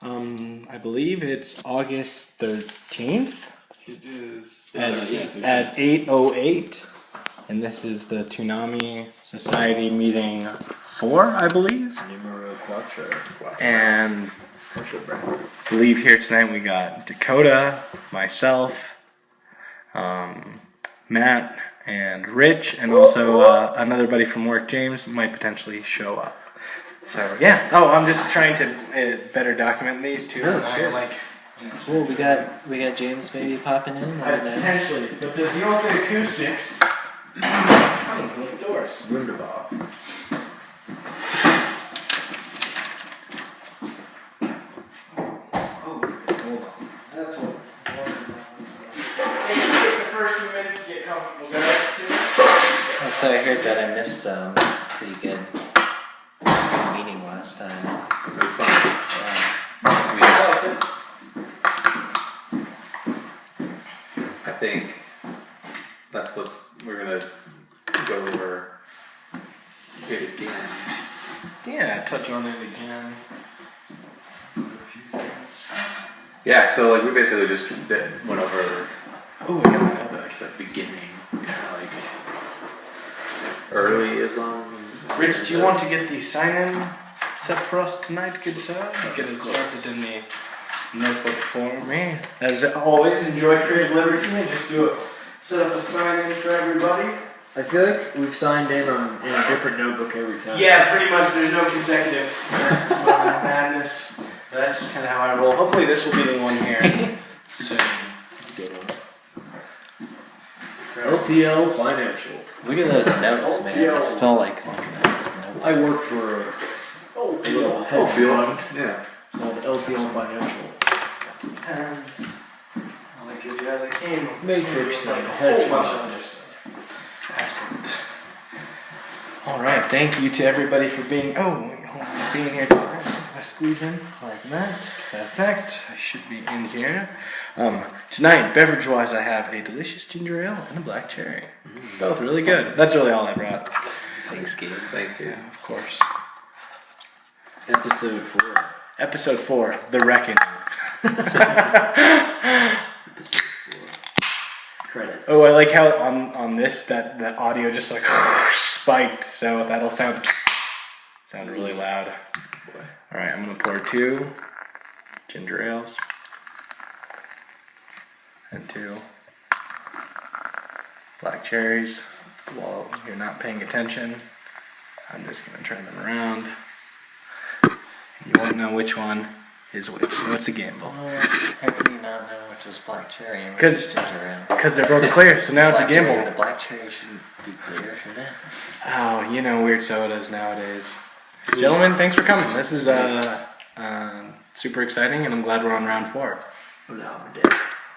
I believe it's August 13th. It is At 8:08. And this is the Toonami Society meeting 4, I believe. Numero quattro. And I believe here tonight we got Dakota, myself, Matt, and Rich, and also another buddy from work, James, might potentially show up. So yeah. Oh, I'm just trying to better document these two. No, that's good. Cool. We got James maybe popping in. Potentially, but if you don't get acoustics, come close the doors. Wunderbar. So I heard that I missed pretty good meeting last time. It was fun. I think that's what we're gonna go over it again. Yeah, touch on it again. A few things. Yeah, so like we basically just went over Oh, yeah, the beginning, kind of like early Islam. Rich, do you want to get the sign-in set for us tonight, good sir? Get it started in the notebook for me. As always, enjoy creative liberty and just set up a sign-in for everybody. I feel like we've signed in on a different notebook every time. Yeah, pretty much. There's no consecutive. That's madness. That's just kind of how I roll. Hopefully, this will be the one here soon. That's a good one. LPL Financial. Look at those notes, man. I still like looking at these notes. I work for a little hedge fund Yeah. called LPL Financial. I'll give you as I came. Matrix Like and a hedge whole bunch fund. of other stuff. Excellent. All right, thank you to everybody for being. Being here tonight. I squeeze in like that. Perfect. I should be in here. Tonight, beverage-wise, I have a delicious ginger ale and a black cherry. Both really good. That's really all I brought. Thanks, Gabe. Thanks, dude. Yeah, of course. Episode 4. Episode 4, The Reckoning. Episode 4. Credits. Oh, I like how on this that the audio just like spiked, so that'll sound really loud. All right, I'm gonna pour 2 ginger ales and 2 black cherries. While you're not paying attention, I'm just gonna turn them around. You won't know which one is which, so it's a gamble. How can you not know which was black cherry and which was ginger ale? Because they're both clear, so now it's a gamble. The black cherry shouldn't be clear, should it? Oh, you know weird sodas nowadays. Gentlemen, thanks for coming. This is super exciting, and I'm glad we're on round 4. Oh, no, I'm dead.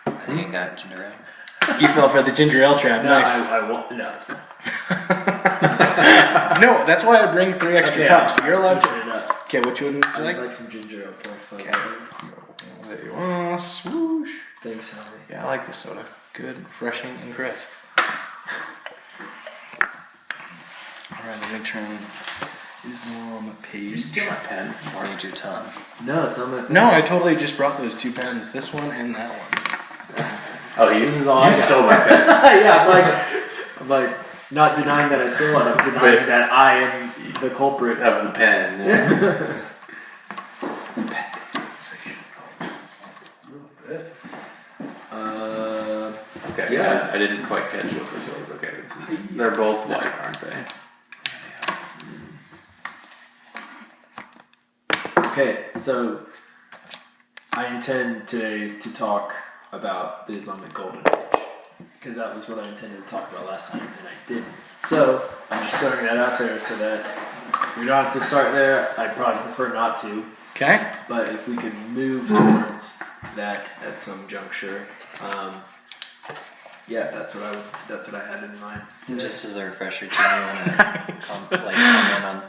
I think you got ginger ale. You fell for the ginger ale trap. No, Nice. I want. No, it's fine. No, that's why I bring 3 extra Okay, cups. You're allowed to. switching it up. Okay, which one would you I'd like? like some ginger ale. Okay. There you are. Swoosh. Thanks, Harvey. Yeah, I like this soda. Good, refreshing, and crisp. Alright, I'm gonna turn these on the page. Steal my pen. Or need your tongue. No, it's not my. No, I totally just brought those 2 pens. This one and that one. Oh, This is all I you got. stole my pen. Yeah, I'm like, not denying that I stole it. I'm denying that I am the culprit. Of the pen. Yeah. Okay. Yeah. I didn't quite catch what this was. Okay, they're both white, aren't they? Okay, so I intend today to talk about the Islamic Golden Age because that was what I intended to talk about last time, and I didn't. So I'm just throwing that out there so that we don't have to start there. I'd probably prefer not to, Okay? but if we could move towards that at some juncture, yeah, that's what I had in mind. Just as a refresher, do you want to comment on?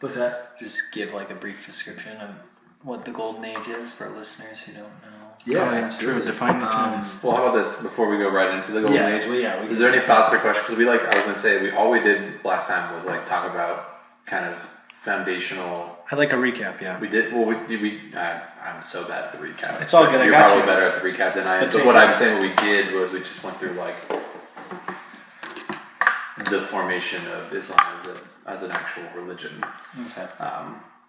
What's that? Just give like a brief description of what the Golden Age is for listeners who don't know. Yeah, true. Define the terms. Well, how about this before we go right into the Golden Age? Well, yeah. Is there any thoughts or questions? Because I was going to say, all we did last time was like talk about kind of foundational. I'd like a recap. Yeah. We did. Well, I'm so bad at the recap. It's all good. You're I got probably you. better at the recap than I am. But But what I'm saying, what we did was we just went through like the formation of Islam as an actual religion. Okay.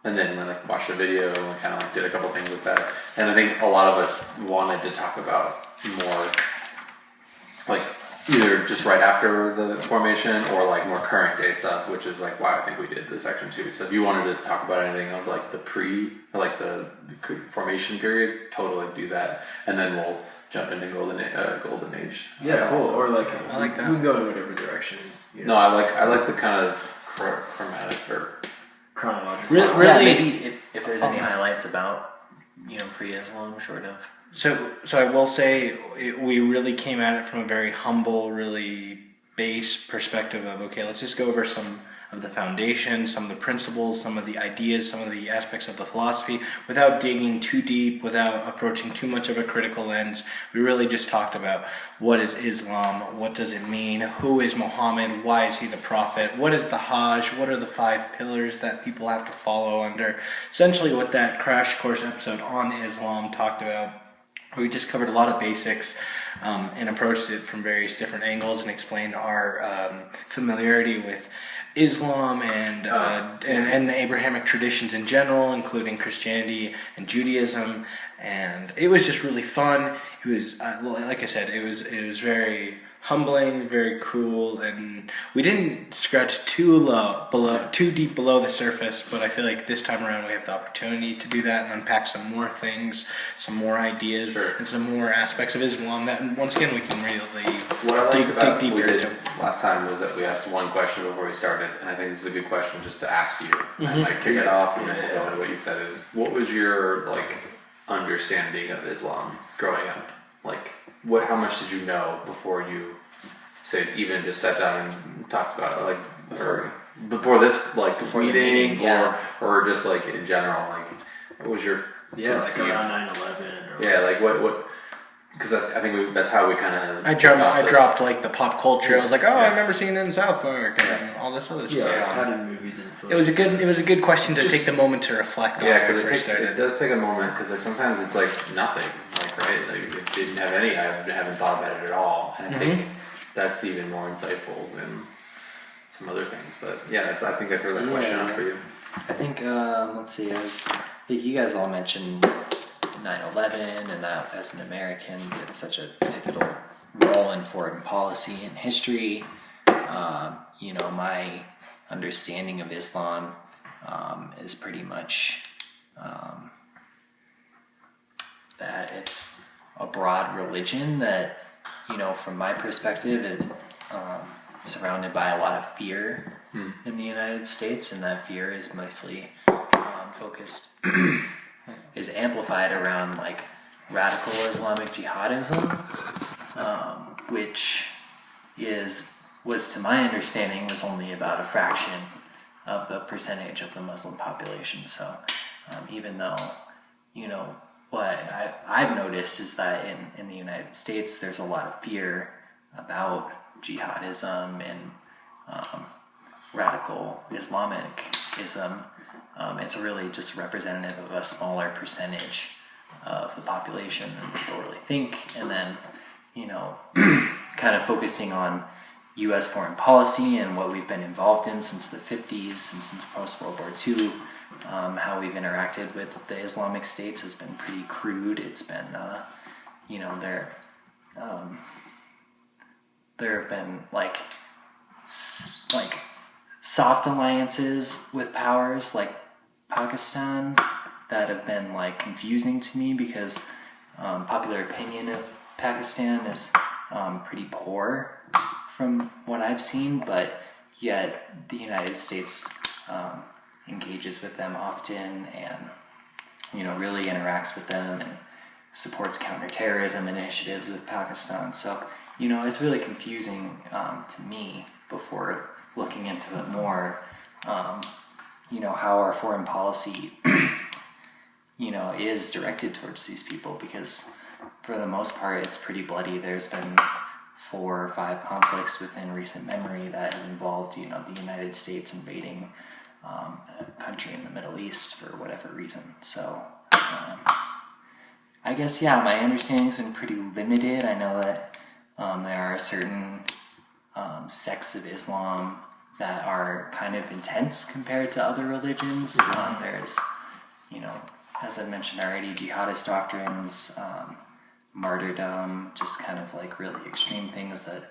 And then when I watched a video and kind of like did a couple things with that. And I think a lot of us wanted to talk about more like either just right after the formation or like more current day stuff, which is like why I think we did this section too. So if you wanted to talk about anything of like the the formation period, totally do that. And then we'll jump into golden age. Yeah, cool. Or like I like that. We can go in whatever direction. You know, No, I like the kind of chromatic or chronological. Really? Yeah, maybe if there's any highlights about, pre-Islam, short of. So I will say we really came at it from a very humble, really base perspective of, okay, let's just go over some of the foundations, some of the principles, some of the ideas, some of the aspects of the philosophy without digging too deep, without approaching too much of a critical lens. We really just talked about what is Islam, what does it mean, who is Muhammad, why is he the prophet, what is the Hajj, what are the 5 pillars that people have to follow under. Essentially what that crash course episode on Islam talked about. We just covered a lot of basics and approached it from various different angles and explained our familiarity with Islam and the Abrahamic traditions in general, including Christianity and Judaism. And it was just really fun. It was, like I said, it was very humbling, very cool, and we didn't scratch too deep below the surface, but I feel like this time around we have the opportunity to do that and unpack some more things, some more ideas, and some more aspects of Islam that, once again, we can really dig deeper into. Last time was that we asked one question before we started, and I think this is a good question just to ask you. I might kick it off, and then we'll go into what you said is, what was your understanding of Islam growing up? How much did you know before you even just sat down and talked about it, or before this Before the meeting, meeting, yeah. or just in general, what was your conceived- around 9/11 what because I think that's how we kind of I dropped the pop culture. I was like, I remember seeing it in South Park and all this other stuff. Yeah, how did movies influence? It was a good question to take the moment to reflect on. Yeah, because it does take a moment, because sometimes it's nothing, right? It didn't have any. I haven't thought about it at all, and I think that's even more insightful than some other things. But yeah, I think I threw that question out for you. I think let's see, you guys all mentioned 9/11, and that as an American, it's such a pivotal role in foreign policy and history. My understanding of Islam is pretty much that it's a broad religion that, from my perspective, is surrounded by a lot of fear in the United States, and that fear is mostly focused, is amplified around radical Islamic jihadism, which was to my understanding was only about a fraction of the percentage of the Muslim population. So even though, what I've noticed is that in the United States there's a lot of fear about jihadism and radical Islamicism. It's really just representative of a smaller percentage of the population than people really think. And then, kind of focusing on U.S. foreign policy and what we've been involved in since the 50s and since post-World War II, how we've interacted with the Islamic states has been pretty crude. It's been, there have been soft alliances with powers like Pakistan that have been confusing to me, because popular opinion of Pakistan is pretty poor from what I've seen, but yet the United States engages with them often and really interacts with them and supports counterterrorism initiatives with Pakistan. So it's really confusing to me before looking into it more, how our foreign policy is directed towards these people, because for the most part it's pretty bloody. There's been 4 or 5 conflicts within recent memory that have involved the United States invading country in the Middle East for whatever reason. So I guess, yeah, my understanding's been pretty limited. I know that there are certain sects of Islam that are kind of intense compared to other religions. There's, as I mentioned already, jihadist doctrines, martyrdom, just kind of like really extreme things that,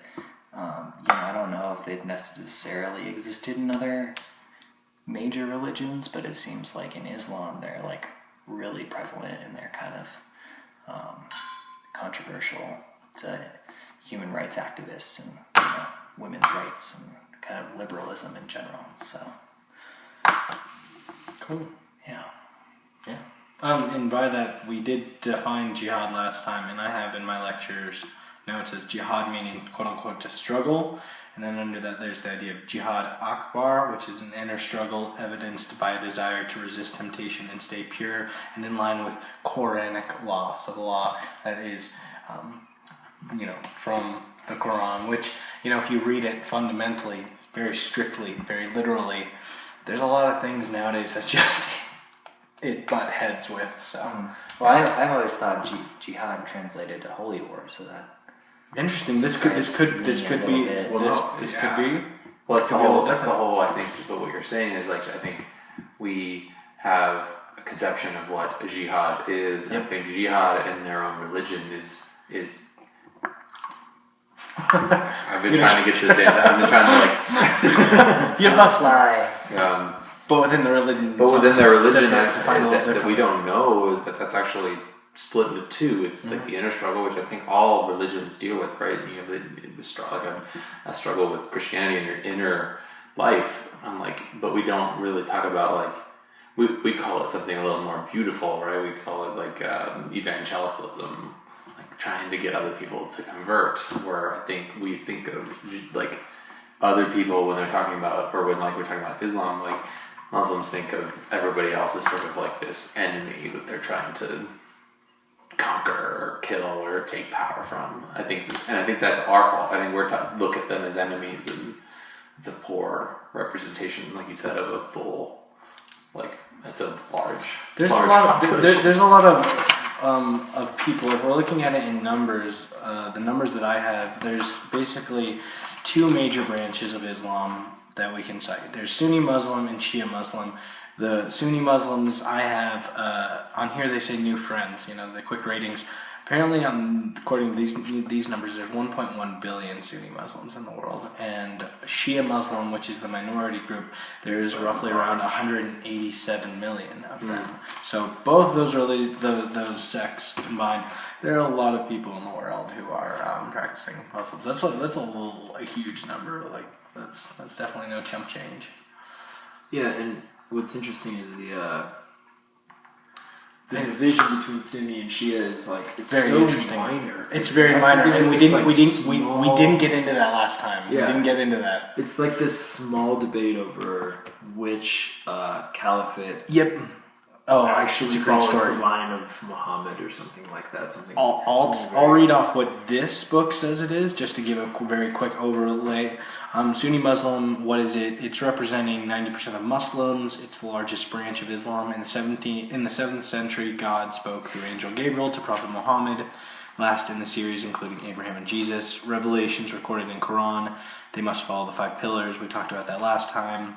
I don't know if they've necessarily existed in other major religions, but it seems like in Islam they're like really prevalent and they're kind of controversial to human rights activists and women's rights and kind of liberalism in general. So Cool. yeah. And by that, we did define jihad last time, and I have in my lectures notes as jihad meaning quote-unquote to struggle, and then under that there's the idea of jihad akbar, which is an inner struggle evidenced by a desire to resist temptation and stay pure and in line with Quranic law, so the law that is, from the Quran, which, if you read it fundamentally, very strictly, very literally, there's a lot of things nowadays that just it butt heads with. So, Well, I've always thought jihad translated to holy war, so that interesting. This could be. Well, This could be. Well, that's the whole. I think. But what you're saying is like I think we have a conception of what a jihad is. And I think jihad in their own religion is. I've been trying to get to this damn. I've been trying to You love fly. But within the religion. But within their religion, that we don't know is that's actually split into two. It's like the inner struggle, which I think all religions deal with, right? You have the struggle, like a struggle with Christianity in your inner life. But we don't really talk about we call it something a little more beautiful, right? We call it evangelicalism, like trying to get other people to convert. Where I think we think of other people when they're talking about, or when we're talking about Islam, Muslims think of everybody else as sort of like this enemy that they're trying to conquer or kill or take power from. I think that's our fault. I think we're look at them as enemies, and it's a poor representation, like you said, of a full, it's a large. There's a lot of people. If we're looking at it in numbers, the numbers that I have, there's basically two major branches of Islam that we can cite. There's Sunni Muslim and Shia Muslim. The Sunni Muslims I have on here, they say new friends. The quick ratings. Apparently, according to these numbers, there's 1.1 billion Sunni Muslims in the world, and Shia Muslim, which is the minority group, there is roughly around 187 million of them. So both those sects combined, there are a lot of people in the world who are practicing Muslims. That's a huge number. That's definitely no chump change. Yeah, and what's interesting is the division between Sunni and Shia is it's very so interesting. minor. It's very minor, and we didn't get into that last time. Yeah. We didn't get into that. It's like this small debate over which caliphate. Yep. Oh, actually it's a great follows story. the line of Muhammad or something like that. I'll read off what this book says it is, just to give a very quick overlay. Sunni Muslim, what is it? It's representing 90% of Muslims. It's the largest branch of Islam. In the 7th century, God spoke through angel Gabriel to Prophet Muhammad. Last in the series, including Abraham and Jesus. Revelations recorded in Quran. They must follow the 5 pillars. We talked about that last time.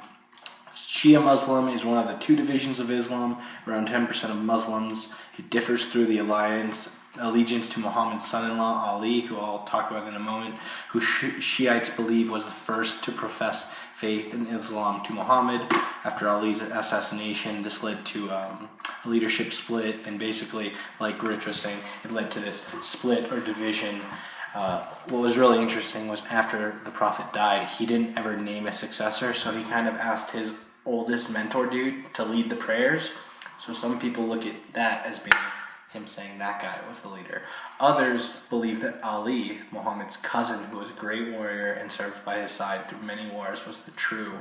Shia Muslim is one of the two divisions of Islam, around 10% of Muslims. It differs through the allegiance to Muhammad's son-in-law, Ali, who I'll talk about in a moment, who Shiites believe was the first to profess faith in Islam to Muhammad. After Ali's assassination, this led to a leadership split, and basically, like Rich was saying, it led to this split or division. What was really interesting was after the Prophet died, he didn't ever name a successor, so he kind of asked his oldest mentor dude to lead the prayers. So some people look at that as being him saying that guy was the leader. Others believe that Ali, Muhammad's cousin, who was a great warrior and served by his side through many wars, was the true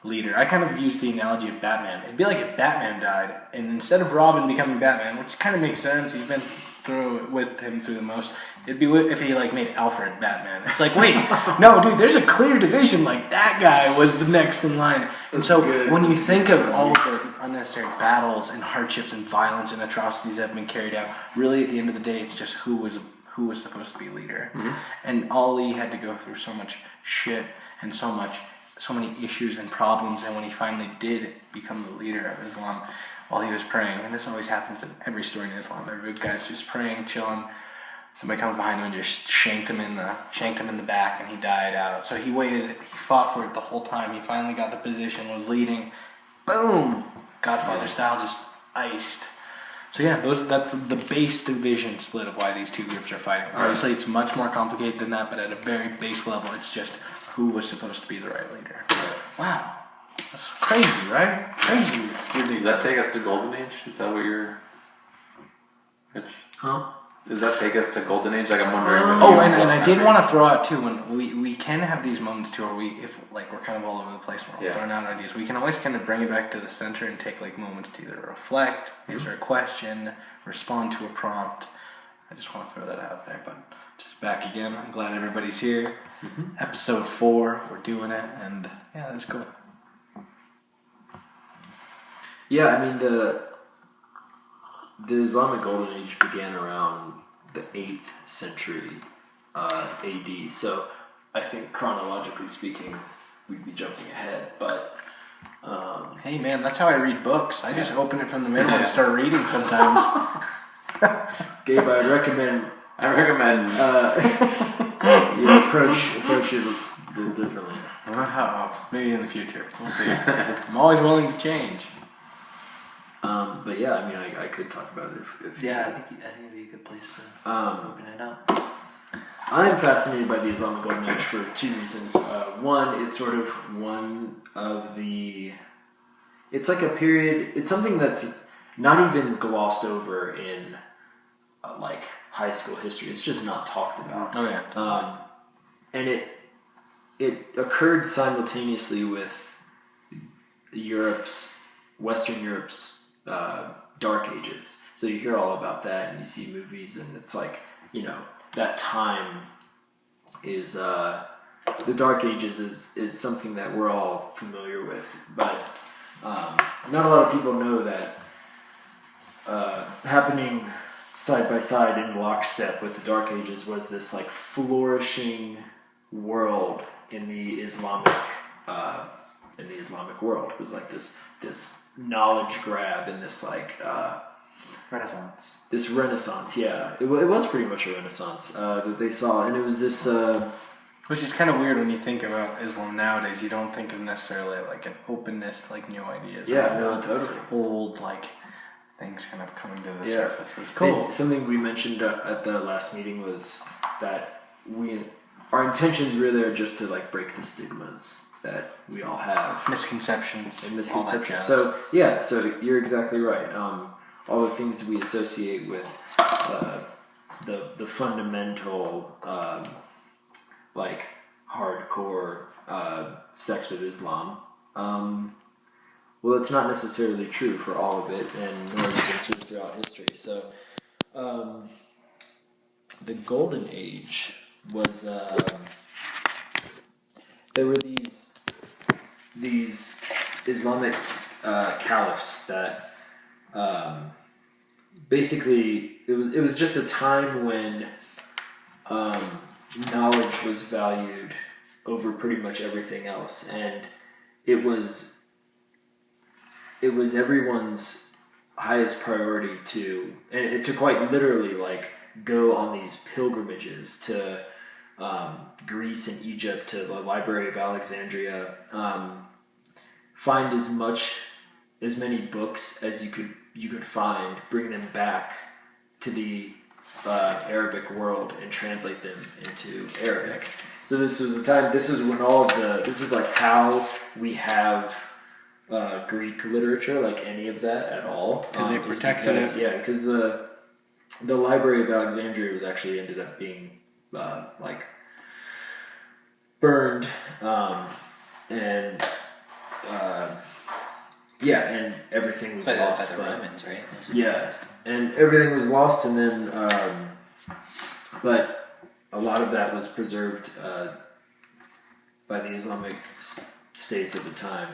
leader. I kind of use the analogy of Batman. It'd be like if Batman died, and instead of Robin becoming Batman, which kind of makes sense, he's been with him through the most, It'd be if he like made Alfred Batman. It's like, wait, no, dude, there's a clear division. Like that guy was the next in line. And so when you think of all of the unnecessary battles and hardships and violence and atrocities that have been carried out, really at the end of the day, it's just who was supposed to be leader. And Ali had to go through so much shit and so many issues and problems. And when he finally did become the leader of Islam, while he was praying, and this always happens in every story in Islam, every guy's just praying, chilling. Somebody comes behind him and just shanked him in the back, and he died out. So he waited, he fought for it the whole time. He finally got the position, was leading. Boom! Godfather style, just iced. So yeah, that's the base division split of why these two groups are fighting. Obviously, it's much more complicated than that, but at a very base level, it's just who was supposed to be the right leader. Wow. That's crazy, right? Crazy. Ridiculous. Does that take us to Golden Age? Is that what you're... Rich? Huh? Does that take us to Golden Age? Like, I'm wondering. And I did want to throw out too, when we can have these moments too, where if we're kind of all over the place, we're all throwing out ideas. We can always kind of bring it back to the center and take like moments to either reflect, answer a question, respond to a prompt. I just want to throw that out there, but just back again. I'm glad everybody's here. Episode 4, we're doing it, and yeah, that's cool. Yeah, I mean the Islamic Golden Age began around the 8th century AD. So I think chronologically speaking, we'd be jumping ahead. But hey man, that's how I read books. I just open it from the middle and start reading sometimes. Gabe, I recommend you approach it a little differently. Maybe in the future. We'll see. I'm always willing to change. But yeah, I mean, I could talk about it if I think it'd be a good place to open it up. I'm fascinated by the Islamic Golden Age for 2 reasons. One, it's sort of one of the... It's like a period... It's something that's not even glossed over in like high school history. It's just not talked about. Oh yeah. And it occurred simultaneously with Western Europe's Dark Ages. So you hear all about that and you see movies, and it's like, that time is the Dark Ages is something that we're all familiar with, but not a lot of people know that happening side by side in lockstep with the Dark Ages was this like flourishing world in the Islamic world. It was like this knowledge grab and this like Renaissance. This renaissance, yeah. It was pretty much a renaissance that they saw, and it was this... Which is kind of weird when you think about Islam nowadays. You don't think of necessarily like an openness to like new ideas. Yeah, no, totally. Old like things kind of coming to the Yeah. surface. It's cool. And something we mentioned at the last meeting was that our intentions really are just to like break the stigmas that we all have. Misconceptions. And all that misconceptions. jazz. So you're exactly right. All the things we associate with the fundamental like hardcore sects of Islam. Well, it's not necessarily true for all of it, and nor has it been true throughout history. So, the Golden Age was there were these Islamic caliphs that basically it was just a time when knowledge was valued over pretty much everything else, and it was everyone's highest priority to quite literally like go on these pilgrimages to Greece and Egypt, to the Library of Alexandria, find as many books as you could find, bring them back to the Arabic world and translate them into Arabic. So this was a time. This is when this is like how we have Greek literature, like any of that at all. Because they protected it. Yeah, because the Library of Alexandria was actually ended up being like burned, and everything was lost by the Romans, right? Yeah, and everything was lost, and then but a lot of that was preserved by the Islamic states at the time.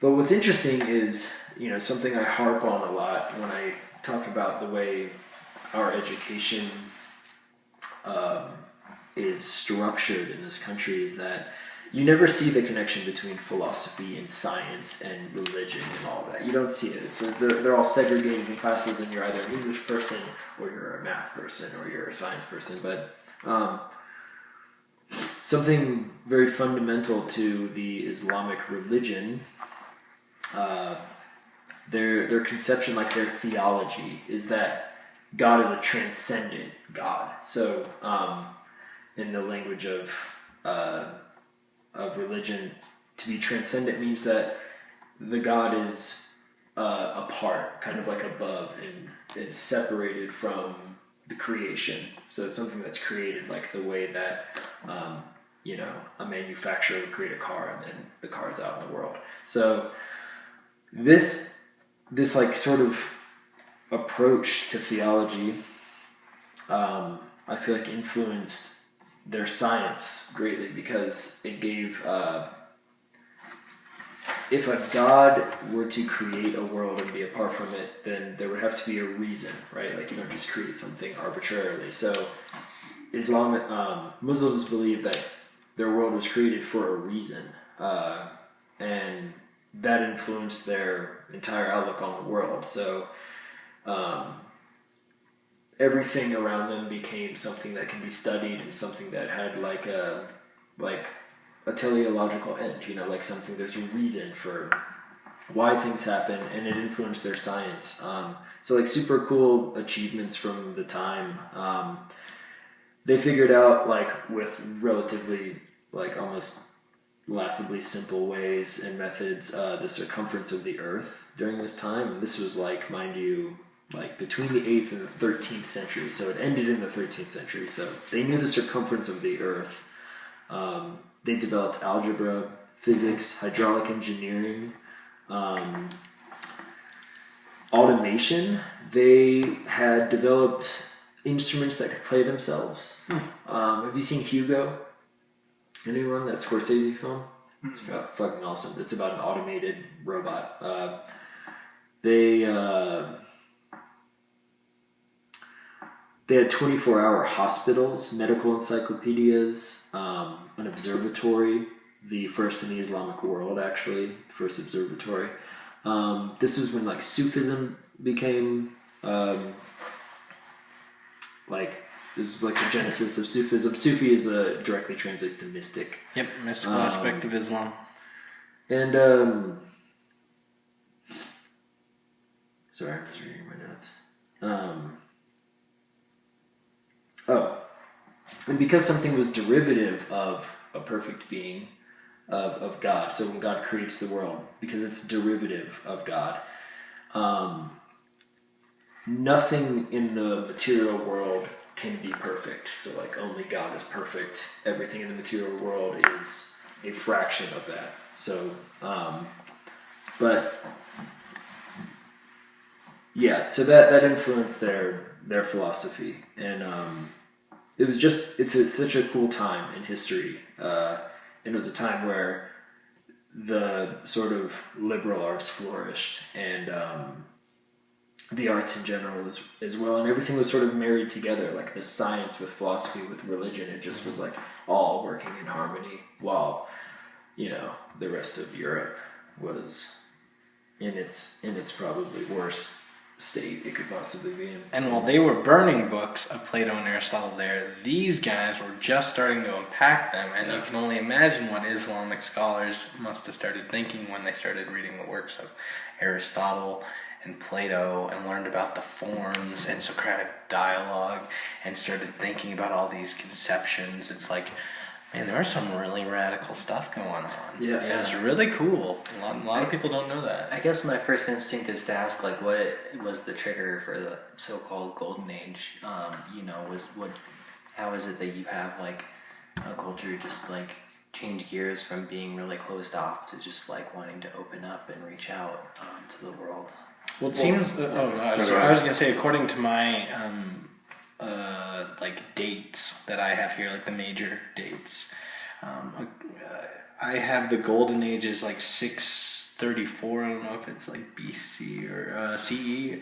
But what's interesting is, something I harp on a lot when I talk about the way our education is structured in this country is that you never see the connection between philosophy and science and religion and all that. You don't see it. They're all segregated in classes, and you're either an English person or you're a math person or you're a science person. But something very fundamental to the Islamic religion, their conception, like their theology, is that God is a transcendent God. So, in the language of religion, to be transcendent means that the God is apart, kind of like above, and separated from the creation. So it's something that's created, like the way that a manufacturer would create a car and then the car is out in the world. So this like sort of approach to theology, I feel like influenced their science greatly, because it gave, if a God were to create a world and be apart from it, then there would have to be a reason, right? Like, you don't just create something arbitrarily. So Muslims believe that their world was created for a reason, and that influenced their entire outlook on the world. So everything around them became something that can be studied and something that had like a teleological end, like something, there's a reason for why things happen, and it influenced their science. So like super cool achievements from the time. They figured out, like, with relatively like almost laughably simple ways and methods, the circumference of the earth during this time. And this was, like, mind you, like between the 8th and the 13th century, so it ended in the 13th century. So they knew the circumference of the earth. They developed algebra, physics, hydraulic engineering, automation. They had developed instruments that could play themselves. Have you seen Hugo? Anyone? That Scorsese film? It's fucking awesome. It's about an automated robot. They had 24-hour hospitals, medical encyclopedias, an observatory, the first in the Islamic world, actually, the first observatory. This was when, like, Sufism became, this was like the genesis of Sufism. Sufi is directly translates to mystic. Yep, mystical aspect of Islam. And, sorry, I was reading my notes. And because something was derivative of a perfect being, of God, so when God creates the world, because it's derivative of God, nothing in the material world can be perfect. So, like, only God is perfect. Everything in the material world is a fraction of that. So, so that influenced their philosophy, and it's such a cool time in history. It was a time where the sort of liberal arts flourished, and the arts in general as well, and everything was sort of married together, like the science with philosophy with religion. It just was like all working in harmony, while the rest of Europe was in its probably worst state it could possibly be in. And while they were burning books of Plato and Aristotle there, these guys were just starting to unpack them, and you can only imagine what Islamic scholars must have started thinking when they started reading the works of Aristotle and Plato and learned about the forms and Socratic dialogue and started thinking about all these conceptions. It's like, man, there was some really radical stuff going on. Yeah. It's really cool. A lot of people don't know that. I guess my first instinct is to ask, like, what was the trigger for the so-called Golden Age? How is it that you have, like, a culture just, like, change gears from being really closed off to just, like, wanting to open up and reach out to the world? Well, it seems. I was going to say, according to my like dates that I have here, like the major dates. I have the Golden Age is like 634. I don't know if it's like BC or CE.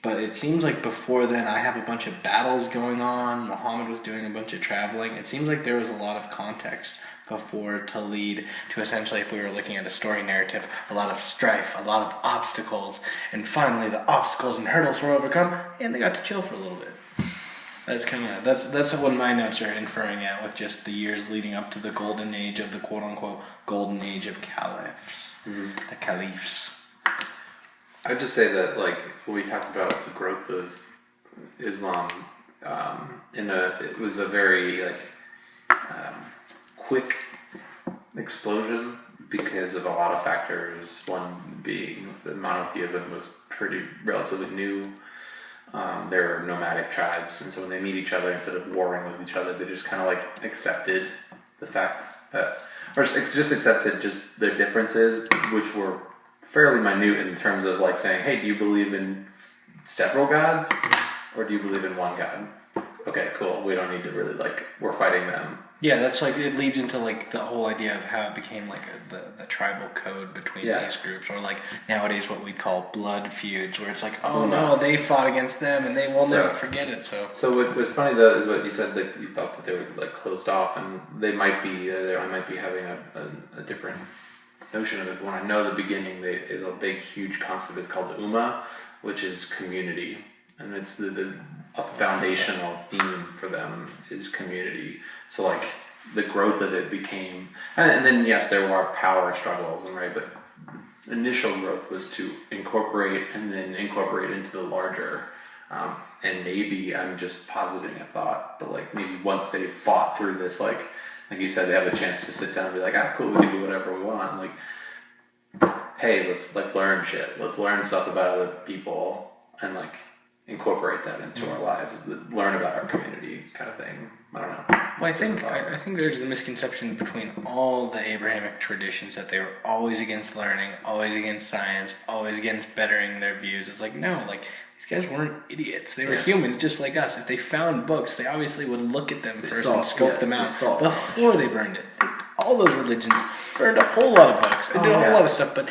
But it seems like before then I have a bunch of battles going on. Muhammad was doing a bunch of traveling. It seems like there was a lot of context before to lead to essentially, if we were looking at a story narrative, a lot of strife, a lot of obstacles, and finally the obstacles and hurdles were overcome, and they got to chill for a little bit. That's what my notes are inferring at, with just the years leading up to the golden age of the quote unquote golden age of caliphs, the caliphs. I would just say that, like, when we talked about the growth of Islam, it was a very quick explosion because of a lot of factors. One being that monotheism was relatively new. They're nomadic tribes, and so when they meet each other, instead of warring with each other, they just kind of like accepted the fact that, or just accepted just their differences, which were fairly minute in terms of like saying, hey, do you believe in several gods, or do you believe in one god? Okay, cool. We don't need to really we're fighting them. Yeah, that's like, it leads into like the whole idea of how it became like the tribal code between these groups, or like nowadays what we'd call blood feuds, where it's like, oh no, they fought against them and they will never forget it. So what was funny though is what you said, that you thought that they were like closed off, and they might be having a different notion of it. But when I know the beginning, is a big huge concept is called the Ummah, which is community, and it's a foundational theme for them is community. So like the growth of it became, and then yes, there were power struggles, but initial growth was to incorporate and then incorporate into the larger. And maybe I'm just positing a thought, but like maybe once they fought through this, like you said, they have a chance to sit down and be like, cool, we can do whatever we want. Like, hey, let's learn shit. Let's learn stuff about other people and incorporate that into our lives. Learn about our community, kind of thing. I don't know. Well, I think there's the misconception between all the Abrahamic traditions that they were always against learning, always against science, always against bettering their views. It's like, no, these guys weren't idiots. They were humans just like us. If they found books, they obviously would look at them first and scope them out before they burned it. All those religions burned a whole lot of books and did a whole lot of stuff, but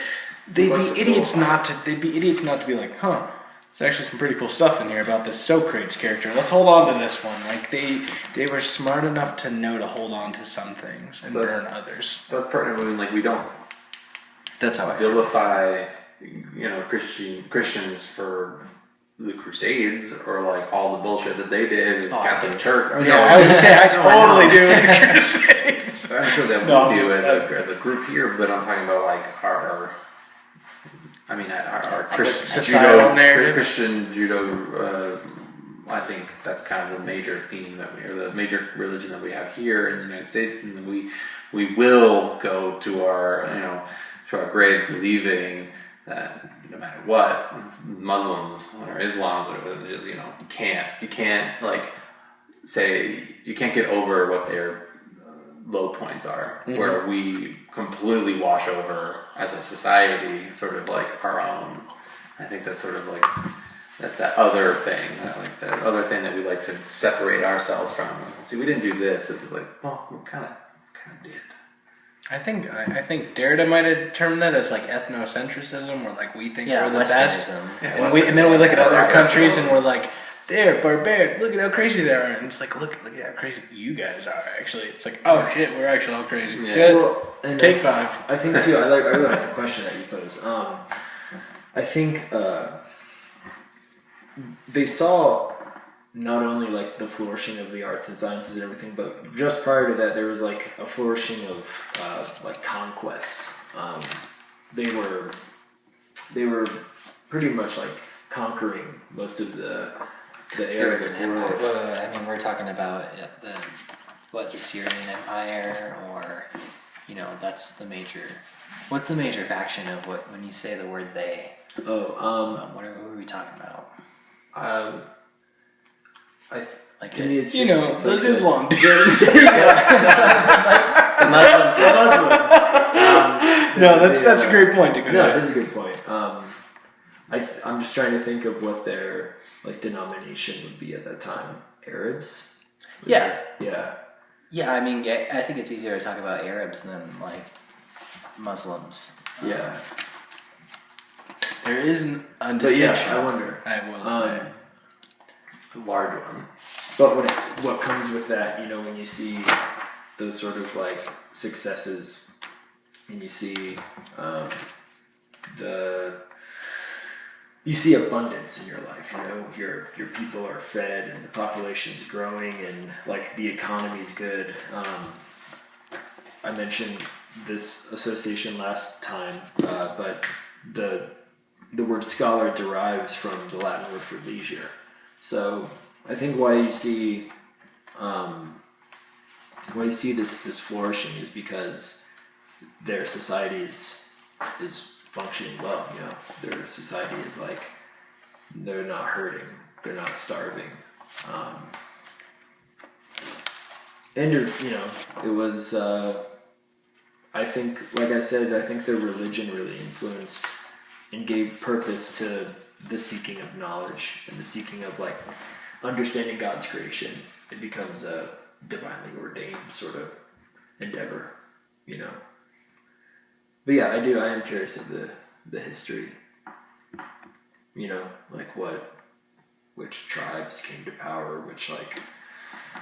they'd be idiots not to be like, huh, there's actually some pretty cool stuff in here about this Socrates character. Let's hold on to this one. They were smart enough to know to hold on to some things and burn others. That's pertinent. I mean, we don't. That's how I vilify, Christians for the Crusades or all the bullshit that they did in the Catholic Church. I was gonna say I totally do with the Crusades. I'm sure that we do as a group here, but I'm talking about our Christian judo. I think that's kind of the major theme the major religion that we have here in the United States, and we will go to our grave believing that no matter what, Muslims or Islam or just you can't say you can't get over what their low points are, where we completely wash over as a society, sort of our own. I think that's sort of that's that other thing, that other thing that we like to separate ourselves from. See, we didn't do this. It's we kind of did. I think Derrida might have termed that as ethnocentrism, where we think we're the best, and then we look at other countries and we're like, they're barbaric. Look at how crazy they are, and it's look at how crazy you guys are. Actually, it's oh shit, we're actually all crazy. Yeah. Well, and Take 5. I think too. I really like the question that you posed. I think they saw not only the flourishing of the arts and sciences and everything, but just prior to that, there was a flourishing of conquest. They were pretty much conquering most of the areas of the world. We're talking about the Syrian Empire, or that's the major. What's the major faction of when you say the word they? Who are we talking about? To me, it's just, those Islam dudes. The Muslims. No, that's a great point. No, it is a good point. I'm just trying to think of what their like denomination would be at that time. Arabs. Yeah. Yeah. Yeah, I mean, I think it's easier to talk about Arabs than like Muslims. Yeah. There is a But distinction. yeah, I wonder. I will say. A large one. But what comes with that, you know, when you see those sort of like successes, and you see you see abundance in your life. You know, your people are fed, and the population's growing, and like the economy's good. I mentioned this association last time, but the word scholar derives from the Latin word for leisure. So I think why you see this flourishing is because their society is functioning well. You know, their society is like, they're not hurting, they're not starving, and you know, it was. I think, like I said, I think their religion really influenced and gave purpose to the seeking of knowledge and the seeking of like understanding God's creation. It becomes a divinely ordained sort of endeavor, you know. But yeah, I am curious of the history, you know, like which tribes came to power, which like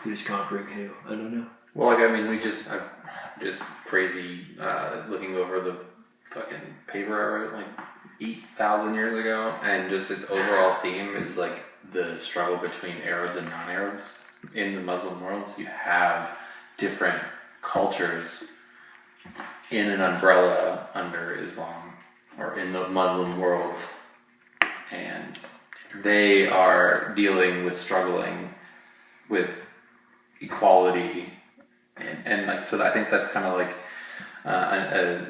who's conquering who. I don't know. Well, like, I mean, I'm just crazy looking over the fucking paper I wrote like 8,000 years ago, and just its overall theme is like the struggle between Arabs and non-Arabs in the Muslim world. So you have different cultures in an umbrella under Islam or in the Muslim world, and they are dealing with struggling with equality and like, so I think that's kind of like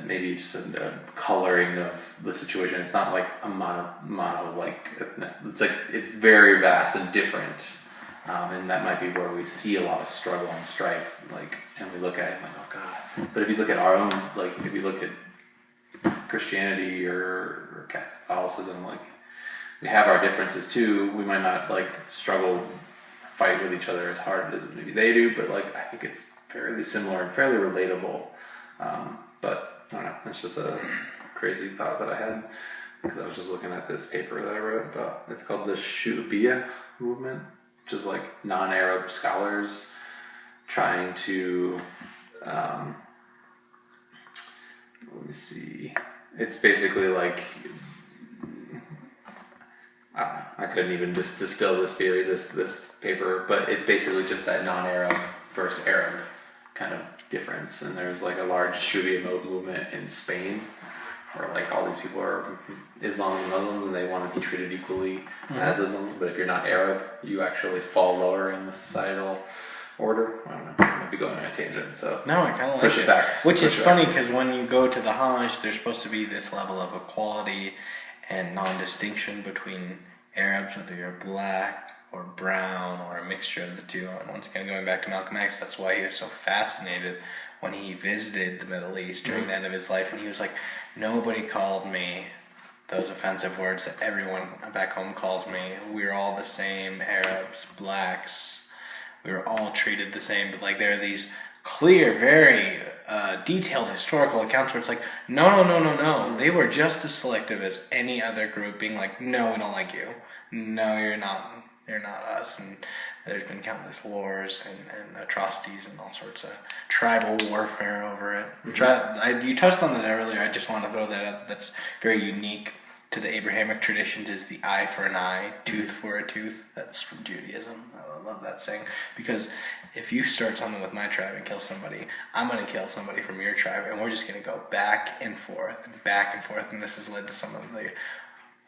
maybe just a coloring of the situation. It's not like a mono like, it's like, it's very vast and different, and that might be where we see a lot of struggle and strife, like, and we look at it like, oh god. But if you look at our own, like, if you look at Christianity or Catholicism, like, we have our differences too. We might not like struggle, fight with each other as hard as maybe they do, but like, I think it's fairly similar and fairly relatable. But I don't know, it's just a crazy thought that I had because I was just looking at this paper that I wrote about. It's called the Shubia movement, which is like non-Arab scholars trying to let me see, it's basically like, I couldn't even just distill this theory, this paper, but it's basically just that non-Arab versus Arab kind of difference. And there's like a large Shubia movement in Spain where like all these people are Islams and Muslims and they want to be treated equally as Islam, but if you're not Arab, you actually fall lower in the societal order. I don't know, I might be going on a tangent, so No, I kind of like push it back. Which is funny because when you go to the Hajj, there's supposed to be this level of equality and non-distinction between Arabs, whether you're black or brown or a mixture of the two. And once again, going back to Malcolm X, that's why he was so fascinated when he visited the Middle East during the end of his life, and he was like, nobody called me those offensive words that everyone back home calls me. We're all the same, Arabs, blacks, we were all treated the same. But like, there are these clear, very detailed historical accounts where it's like, no, they were just as selective as any other group, being like, no, we don't like you, no, you're not us. And there's been countless wars and atrocities and all sorts of tribal warfare over it. You touched on that earlier. I just want to throw that out. That's very unique to the Abrahamic traditions, is the eye for an eye, tooth for a tooth. That's from Judaism. I love that saying, because if you start something with my tribe and kill somebody, I'm going to kill somebody from your tribe, and we're just going to go back and forth, and this has led to some of the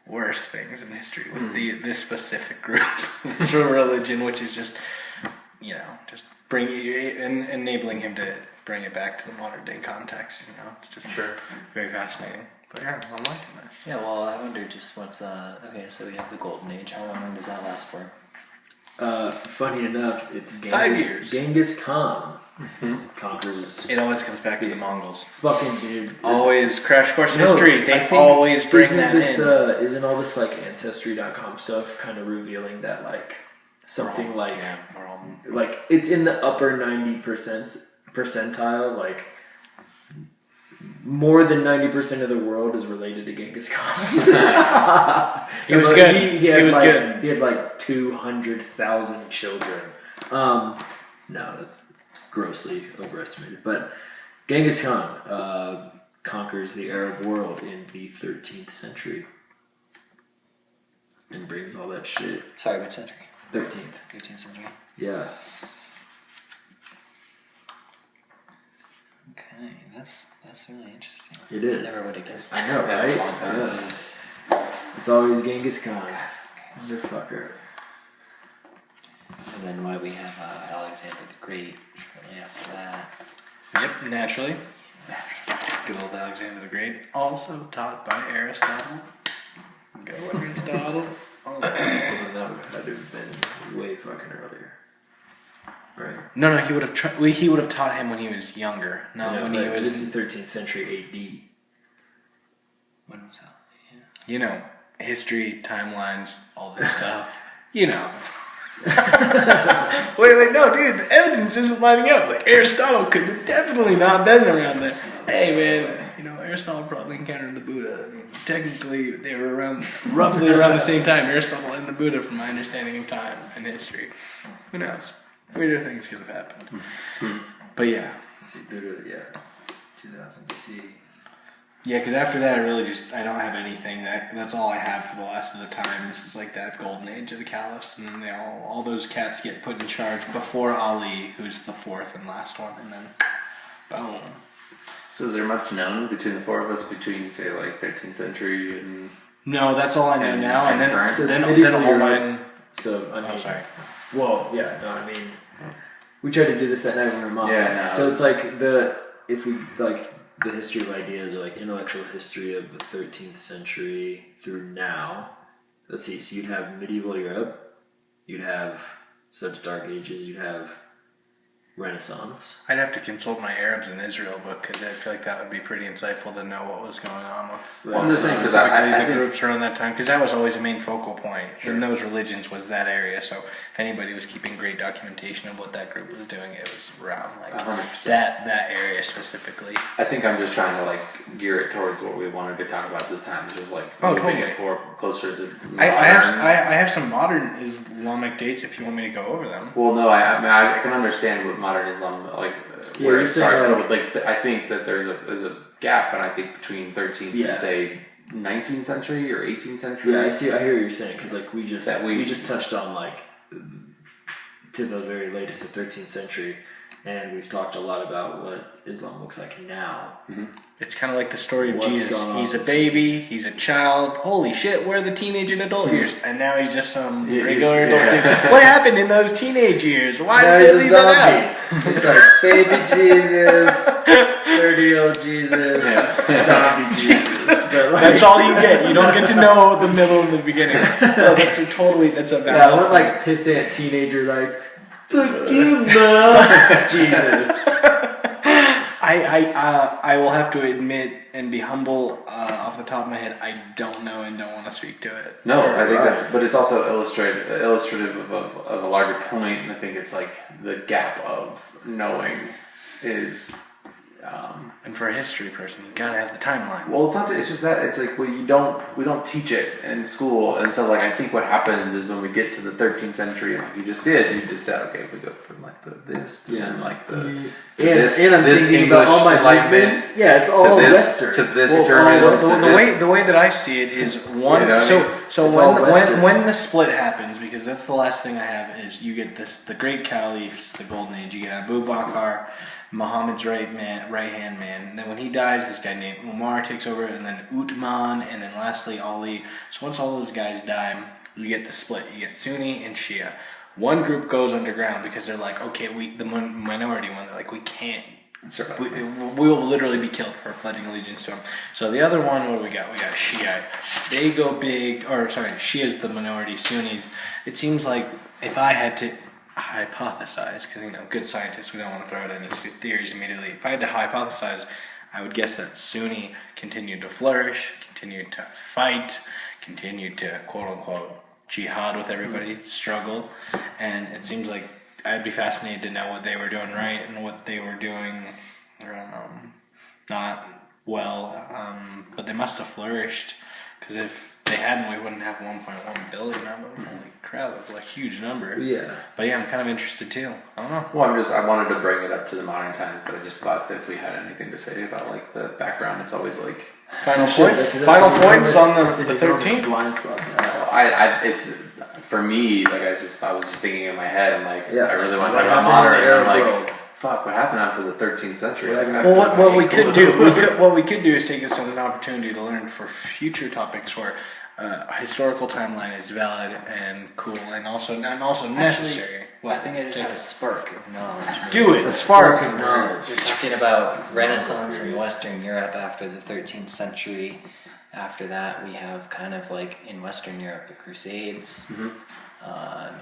worst things in history with this specific group, this religion, which is just, just enabling him to bring it back to the modern day context. It's just very fascinating. But yeah, I'm liking this. Yeah, well, I wonder just what's okay, so we have the Golden Age. How long does that last for? Funny enough, it's 5 years. Genghis Khan. conquers. It always comes back to the Mongols. Fucking dude. Always crash course No, history. I They think- always bring isn't that this, in. Isn't all this like Ancestry.com stuff kind of revealing that like something like Yeah, we're all. like it's in the upper 90% percentile, like more than 90% of the world is related to Genghis Khan. He was good. He had He was like, good. He had like 200,000 children. No, that's grossly overestimated. But Genghis Khan conquers the Arab world in the 13th century and brings all that shit. Sorry, which century? 13th. 13th century. Yeah. Okay, that's really interesting. It is. I never would have guessed I that. know, That's right? a long time. Yeah. It's always Genghis Khan. Motherfucker. And then why we have Alexander the Great shortly after that. Yep, naturally. Good old Alexander the Great. Also taught by Aristotle. Go Aristotle. Well, then that would have been way fucking earlier. Right. No, he would have. He would have taught him when he was younger. Not when he was. This is 13th century AD. When was that? Yeah. You know, history, timelines, all this stuff. You know. wait, no, dude, the evidence isn't lining up. Like, Aristotle could have definitely not been around there. Hey, man, you know, Aristotle probably encountered the Buddha. I mean, technically, they were roughly around the same time, Aristotle and the Buddha, from my understanding of time and history. Who knows? Weirder things could have happened. But yeah. Let's see, Buddha, yeah. 2000 BC. Yeah, because after that, I don't have anything. That's all I have for the last of the time. This is like that golden age of the caliphs, and then all those cats get put in charge before Ali, who's the fourth and last one, and then boom. So is there much known between the four of us between, say, like 13th century and... No, that's all I know now, and then current? So it's then medieval all Europe. mine. So, I mean... Oh, sorry. Well, yeah, no, I mean... We tried to do this that night when we were mom. Yeah, no. So it's like the history of ideas, or like intellectual history of the 13th century through now. Let's see, so you'd have medieval Europe, you'd have such dark ages, you'd have Renaissance. I'd have to consult my Arabs in Israel book, because I feel like that would be pretty insightful to know what was going on with Well, I'm just saying, 'cause I the think- groups around that time, because that was always a main focal point in those religions, was that area. So if anybody was keeping great documentation of what that group was doing, it was around like 100%. that area specifically. I think I'm just trying to like gear it towards what we wanted to talk about this time, which is like moving totally. it for closer to I modern. have some modern Islamic dates if you want me to go over them. Well, no, I mean, I can understand what modern Islam like Yeah, where you're it starts, saying, but like I think that there's a gap, and I think between 13th Yeah. and say 19th century or 18th century. Yeah, I hear what you're saying, because like we just That we- just touched on like to the very latest of 13th century, and we've talked a lot about what Islam looks like now. It's kind of like the story of What's Jesus. going on? He's a baby, he's a child. Holy shit, where are the teenage and adult years? And now he's just some He's- regular adult yeah. kid. What happened in those teenage years? Why Now did he's they a leave that zombie. It's like baby Jesus, 30-year-old Jesus, zombie Jesus. But out? like, That's all you get. You don't get to know the middle and the beginning. No, that's a valid. yeah, I want like pissant teenager like, tequila, Jesus. I will have to admit and be humble off the top of my head. I don't know and don't want to speak to it. No, I think Right. but it's also illustrative of a larger point, and I think it's like the gap of knowing is. And for a history person, you gotta have the timeline. Well, it's not. It's just that it's like we don't teach it in school, and so like I think what happens is when we get to the 13th century, like you just said, okay, we go from like this to then like the And this I'm thinking about all my Enlightenment movements. Yeah, it's all to this Western. to this Well, German. all to Western. this- The way that I see it is one. You know what I mean? So It's all Western. when the split happens, because that's the last thing I have, is you get the great caliphs, the golden age. You get Abu Bakr, Muhammad's right hand man. And then when he dies, this guy named Umar takes over, and then Uthman, and then lastly Ali. So once all those guys die, you get the split. You get Sunni and Shia. One group goes underground because they're like, okay, the minority one, they're like, we can't. We will literally be killed for pledging allegiance to him. So the other one, what do we got? We got Shia. They go big, or sorry, Shia's the minority, Sunnis. It seems like if I had to hypothesize, because good scientists, we don't want to throw out any theories immediately. If I had to hypothesize, I would guess that Sunni continued to flourish, continued to fight, continued to quote unquote jihad with everybody, struggle, and it seems like I'd be fascinated to know what they were doing right and what they were doing not well, but they must have flourished, because if they hadn't, we wouldn't have 1.1 billion of them. Holy crap, that's a huge number. Yeah. But yeah, I'm kind of interested too. I don't know. Well, I wanted to bring it up to the modern times, but I just thought that if we had anything to say about like the background, it's always like Final points on the 13th. Blind spot. it's for me, like I was just thinking in my head, and like Yeah. I really want to What talk about happened modern. in the And I'm Arab like, world? fuck, what happened after the 13th century? What happened After Well, the what we could 14th? do, what we could do is take this as an opportunity to learn for future topics where a historical timeline is valid and cool, and also necessary. I think I just had a spark of knowledge. Do it. A Spark. spark of knowledge. We're talking about Renaissance in Western Europe after the 13th century. After that, we have kind of like in Western Europe the Crusades.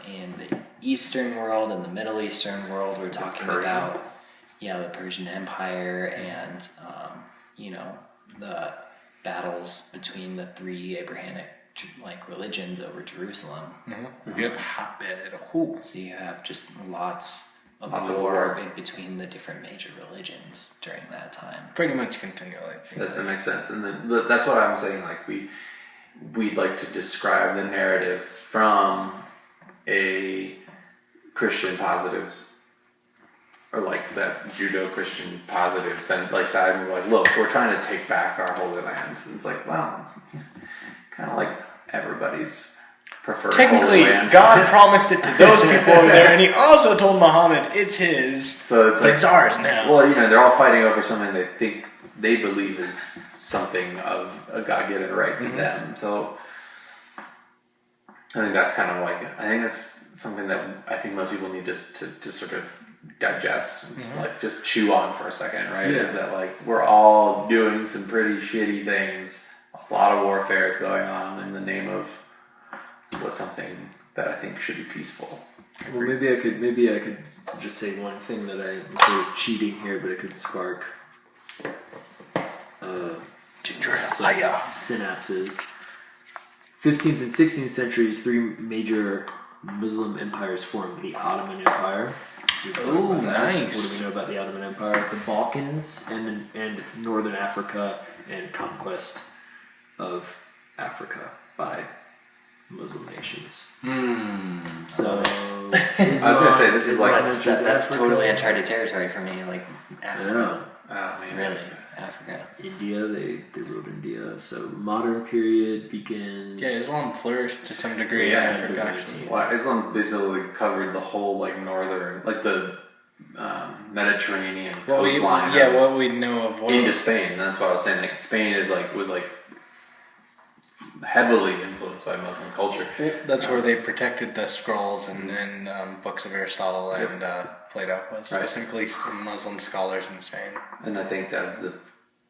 In the Eastern world and the Middle Eastern world, we're talking about the Persian Empire and the battles between the three Abrahamic religions over Jerusalem. Yep. Hotbed. Ooh. So you have just lots of war. war between the different major religions during that time. Pretty much continually. it seems That like. makes sense, and then but that's what I'm saying. Like we'd like to describe the narrative from a Christian positive, or like that Judo-Christian positive side. And we're like, look, we're trying to take back our Holy Land. And it's like, well, it's kind of like everybody's preferred Technically, Holy Land. God promised it to those people over there, and He also told Muhammad it's His. So it's like It's ours now. Well, they're all fighting over something they believe is something of a God-given right to them. So I think that's kind of like, I think that's something that I think most people need to sort of digest and just chew on for a second, right? Yeah. Is that like we're all doing some pretty shitty things, a lot of warfare is going on in the name of what's something that I think should be peaceful. Well, maybe I could just say one thing that I'm sort of cheating here, but it could spark synapses. 15th and 16th centuries, three major Muslim empires formed: the Ottoman Empire. So we can talk Ooh, about that. nice. What do we know about the Ottoman Empire? The Balkans and Northern Africa, and conquest of Africa by Muslim nations. So I was gonna say, this is like- Islam That's enters Africa. totally uncharted territory for me. Like Africa, Oh, man. really, Africa. India, they ruled India. So modern period begins. Yeah, Islam flourished to some degree in Yeah, Africa, actually. Well, Islam basically covered the whole northern, the Mediterranean coastline. What we know of. Into Spain. That's what I was saying. Spain was heavily influenced by Muslim culture. That's where they protected the scrolls and books of Aristotle and Plato, specifically Muslim scholars in Spain. And I think that's the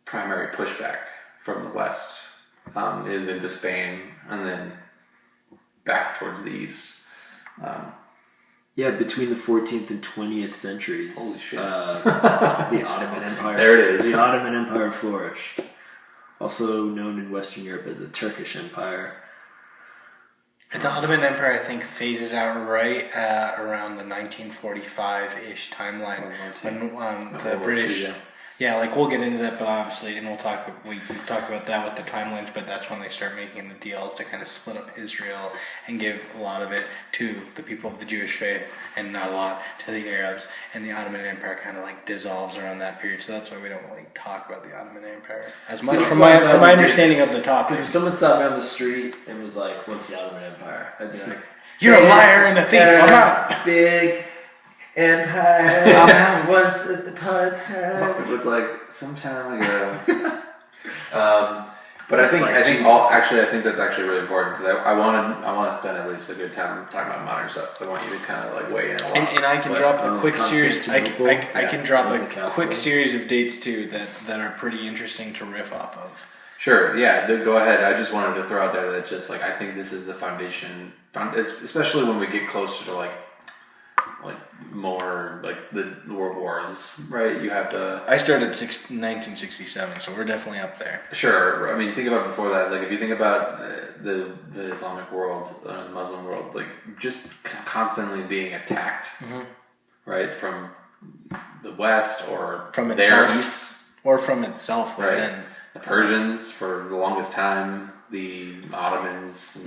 primary pushback from the West, is into Spain and then back towards the East. Yeah, between the 14th and 20th centuries. Holy shit. The Ottoman Empire. There it is. The Ottoman Empire flourished. Also known in Western Europe as the Turkish Empire. The Ottoman Empire, I think, phases out right around the 1945-ish timeline when the British. Yeah, we'll get into that, but obviously, and we can talk about that with the timelines. But that's when they start making the deals to kind of split up Israel and give a lot of it to the people of the Jewish faith, and not a lot to the Arabs. And the Ottoman Empire kind of dissolves around that period. So that's why we don't really talk about the Ottoman Empire as much, from my understanding of the topic. Because if someone stopped me on the street and was like, "What's the Ottoman Empire?" I'd be like, You're a liar and a thief. I'm out. Big empire. Once upon a time. It was some time ago. But I think Jesus. I think that's actually really important, because I want to spend at least a good time talking about modern stuff. So I want you to kind of weigh in a lot. And I can drop a quick series. I can drop What's the a capital? quick series of dates too that are pretty interesting to riff off of. Sure, yeah, go ahead. I just wanted to throw out there that I think this is the foundation, especially when we get closer to more like the World Wars, right? You have the I started 1967, so we're definitely up there. Sure. I mean, think about before that. Like, if you think about the Islamic world, the Muslim world, like just constantly being attacked, right, from the West or From their itself. east, Or from itself right? within. The Persians for the longest time, the Ottomans,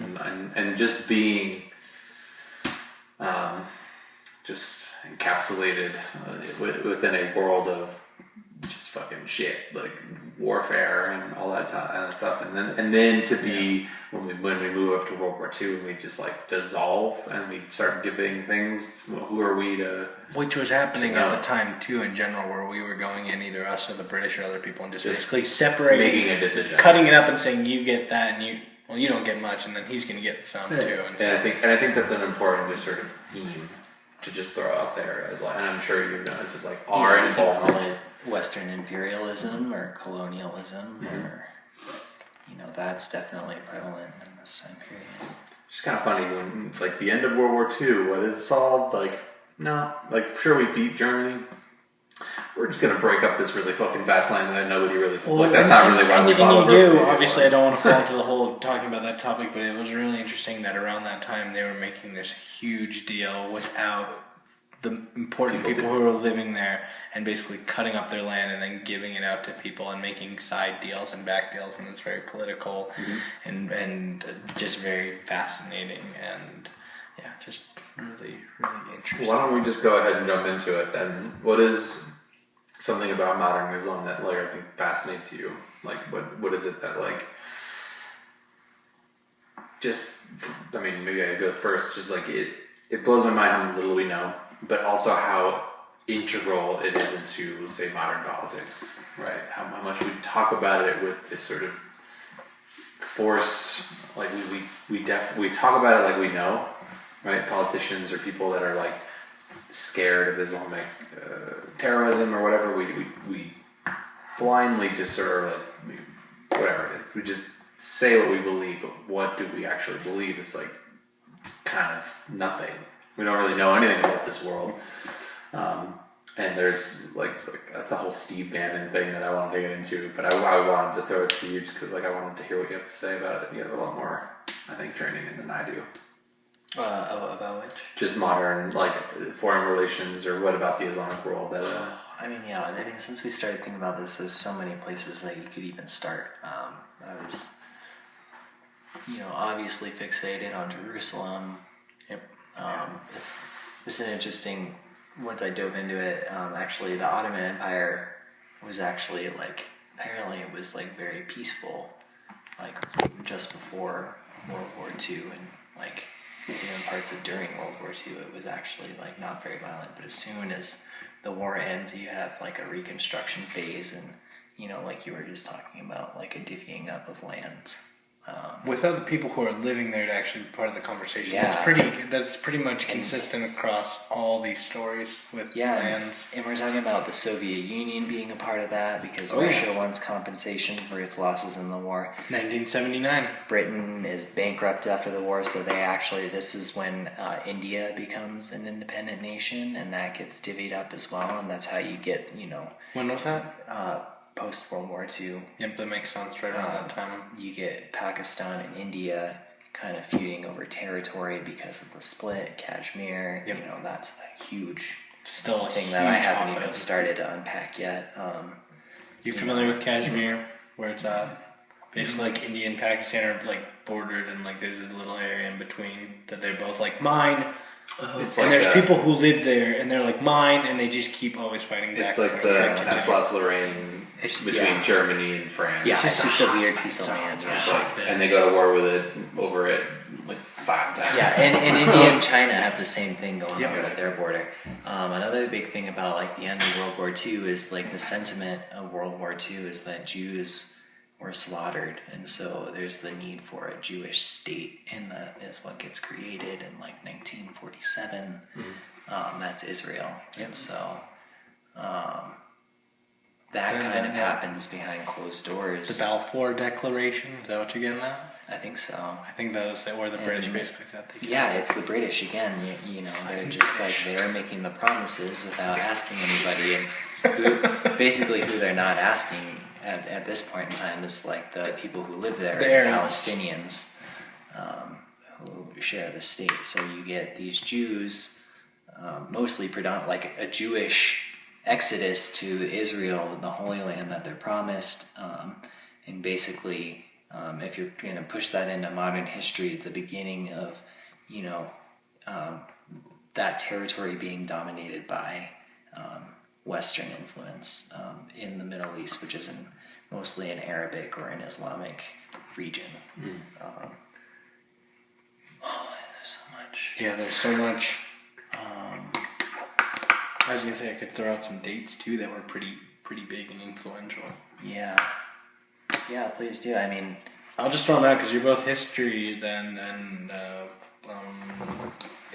and just being just encapsulated within a world of just fucking shit, like warfare and all that stuff, and then to be when we move up to World War II and we just like dissolve and we start giving things. Well, who are we to? Which was happening at the time too, in general, where we were going in, either us or the British or other people, and just basically separating, making a decision, cutting it up, and saying you get that, and you don't get much, and then he's going to get some too. And I think that's an important just sort of theme to just throw out there as like, and I'm sure you know, this is like our involvement. Western imperialism or colonialism, or that's definitely prevalent in this time period. It's kind of funny when it's like the end of World War II. What is solved? Like, no, like sure we beat Germany. We're just gonna break up this really fucking fast line that nobody really. Like that's not really what we thought. Obviously, I don't want to fall into the whole talking about that topic, but it was really interesting that around that time they were making this huge deal without the important people who were living there, and basically cutting up their land and then giving it out to people and making side deals and back deals, and it's very political and just very fascinating, and just really interesting. Why don't we just go ahead and jump into it then? What is something about modern Islam that like I think fascinates you? Like what is it that like just, I mean, maybe I go first, just like it blows my mind how little we know, but also how integral it is into, say, modern politics, right? How much we talk about it with this sort of forced, like we talk about it like we know, right? Politicians or people that are like scared of Islamic terrorism or whatever, we blindly just sort of like, whatever it is, we just say what we believe, but what do we actually believe? It's like kind of nothing. We don't really know anything about this world. And there's like the whole Steve Bannon thing that I wanted to get into, but I wanted to throw it to you just because like I wanted to hear what you have to say about it. You have a lot more, I think, training than I do. About which? Just modern, like foreign relations, or what about the Islamic world? That I mean, since we started thinking about this, there's so many places that you could even start. I was, obviously fixated on Jerusalem. Yep. It's an interesting. Once I dove into it, actually, the Ottoman Empire was actually apparently it was very peaceful, just before World War II, and even parts of during World War II, it was actually not very violent. But as soon as the war ends, you have a reconstruction phase, and like you were just talking about, a divvying up of land. Without the people who are living there to actually be part of the conversation, that's pretty much consistent across all these stories with lands. And we're talking about the Soviet Union being a part of that because Russia wants compensation for its losses in the war. 1979. Britain is bankrupt after the war, so this is when India becomes an independent nation, and that gets divvied up as well, and that's how you get, When was that? Post World War II. Yep, that makes sense right around that time. You get Pakistan and India kind of feuding over territory because of the split, Kashmir. Yep. That's a huge thing that I haven't even started to unpack yet. You familiar with Kashmir, where it's basically India and Pakistan are bordered, and there's a little area in between that they're both mine. It's and there's people who live there, and they're mine, and they just keep always fighting back. It's like the Alsace-Lorraine between Germany and France. Yeah, it's just a weird piece of land. And they go to war with it over it 5 times. Yeah, and India and China have the same thing going on with their border. Another big thing about the end of World War II is the sentiment of World War II is that Jews were slaughtered, and so there's the need for a Jewish state, and that is what gets created in 1947. That's Israel. Yep. And so that Dun, kind dun, of dun. happens behind closed doors. The Balfour Declaration, is that what you're getting at? I think so. I think that was where the British And- basically said they Yeah, it's the British again. You know, they're just like they're making the promises without asking anybody, and who they're not asking at this point in time is like the people who live there, The the Aryans. Palestinians, who share the state. So you get these Jews, mostly like a Jewish exodus to Israel, the Holy Land that they're promised, and basically. If you're going to push that into modern history, the beginning of, that territory being dominated by Western influence in the Middle East, which is mostly an Arabic or an Islamic region. There's so much. Yeah, there's so much. I was gonna say I could throw out some dates too that were pretty big and influential. Yeah, please do. I mean, I'll just throw them out because you're both history then and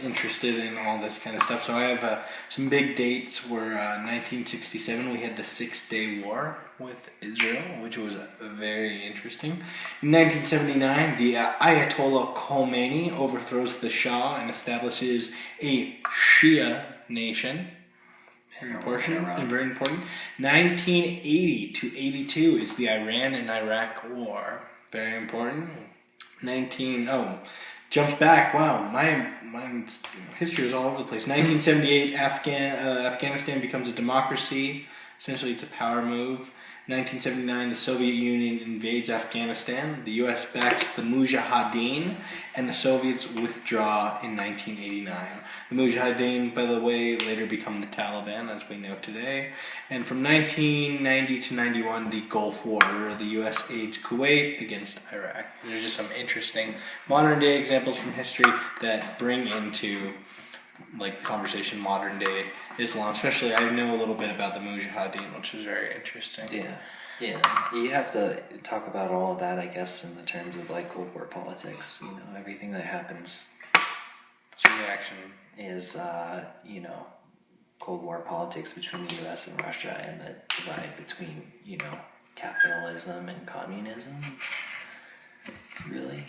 interested in all this kind of stuff. So I have some big dates. Were 1967 we had the 6-Day War with Israel, which was very interesting. In 1979, the Ayatollah Khomeini overthrows the Shah and establishes a Shia nation. Very important. 1980 to 82 is the Iran and Iraq War. Very important. Jumps back. Wow, my history is all over the place. 1978, Afghanistan becomes a democracy. Essentially, it's a power move. 1979, the Soviet Union invades Afghanistan. The U.S. backs the Mujahideen, and the Soviets withdraw in 1989. The Mujahideen, by the way, later become the Taliban, as we know today. And from 1990 to 91, the Gulf War, where the U.S. aids Kuwait against Iraq. There's just some interesting modern-day examples from history that bring into conversation modern day Islam. Especially, I know a little bit about the Mujahideen, which is very interesting. Yeah, you have to talk about all of that, I guess, in the terms of Cold War politics. Everything that happens Reaction is, Cold War politics between the U.S. and Russia, and the divide between, capitalism and communism. Really?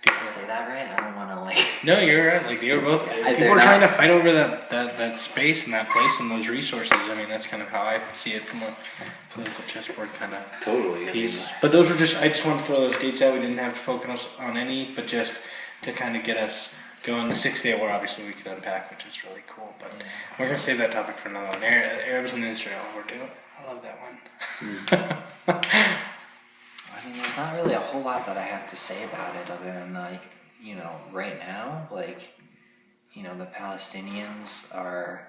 Did I say that right? I don't want to No, you're right. You're both. People are trying to fight over that space and that place and those resources. I mean, that's kind of how I see it from a political chessboard kind of Totally. piece. But those were just. I just want to throw those dates out. We didn't have to focus on any, but just to kind of get us going. The 6-Day War, obviously, we could unpack, which is really cool. But we're gonna save that topic for another one. Arabs in Israel. We're doing. I love that one. I mean, there's not really a whole lot that I have to say about it other than, right now, the Palestinians are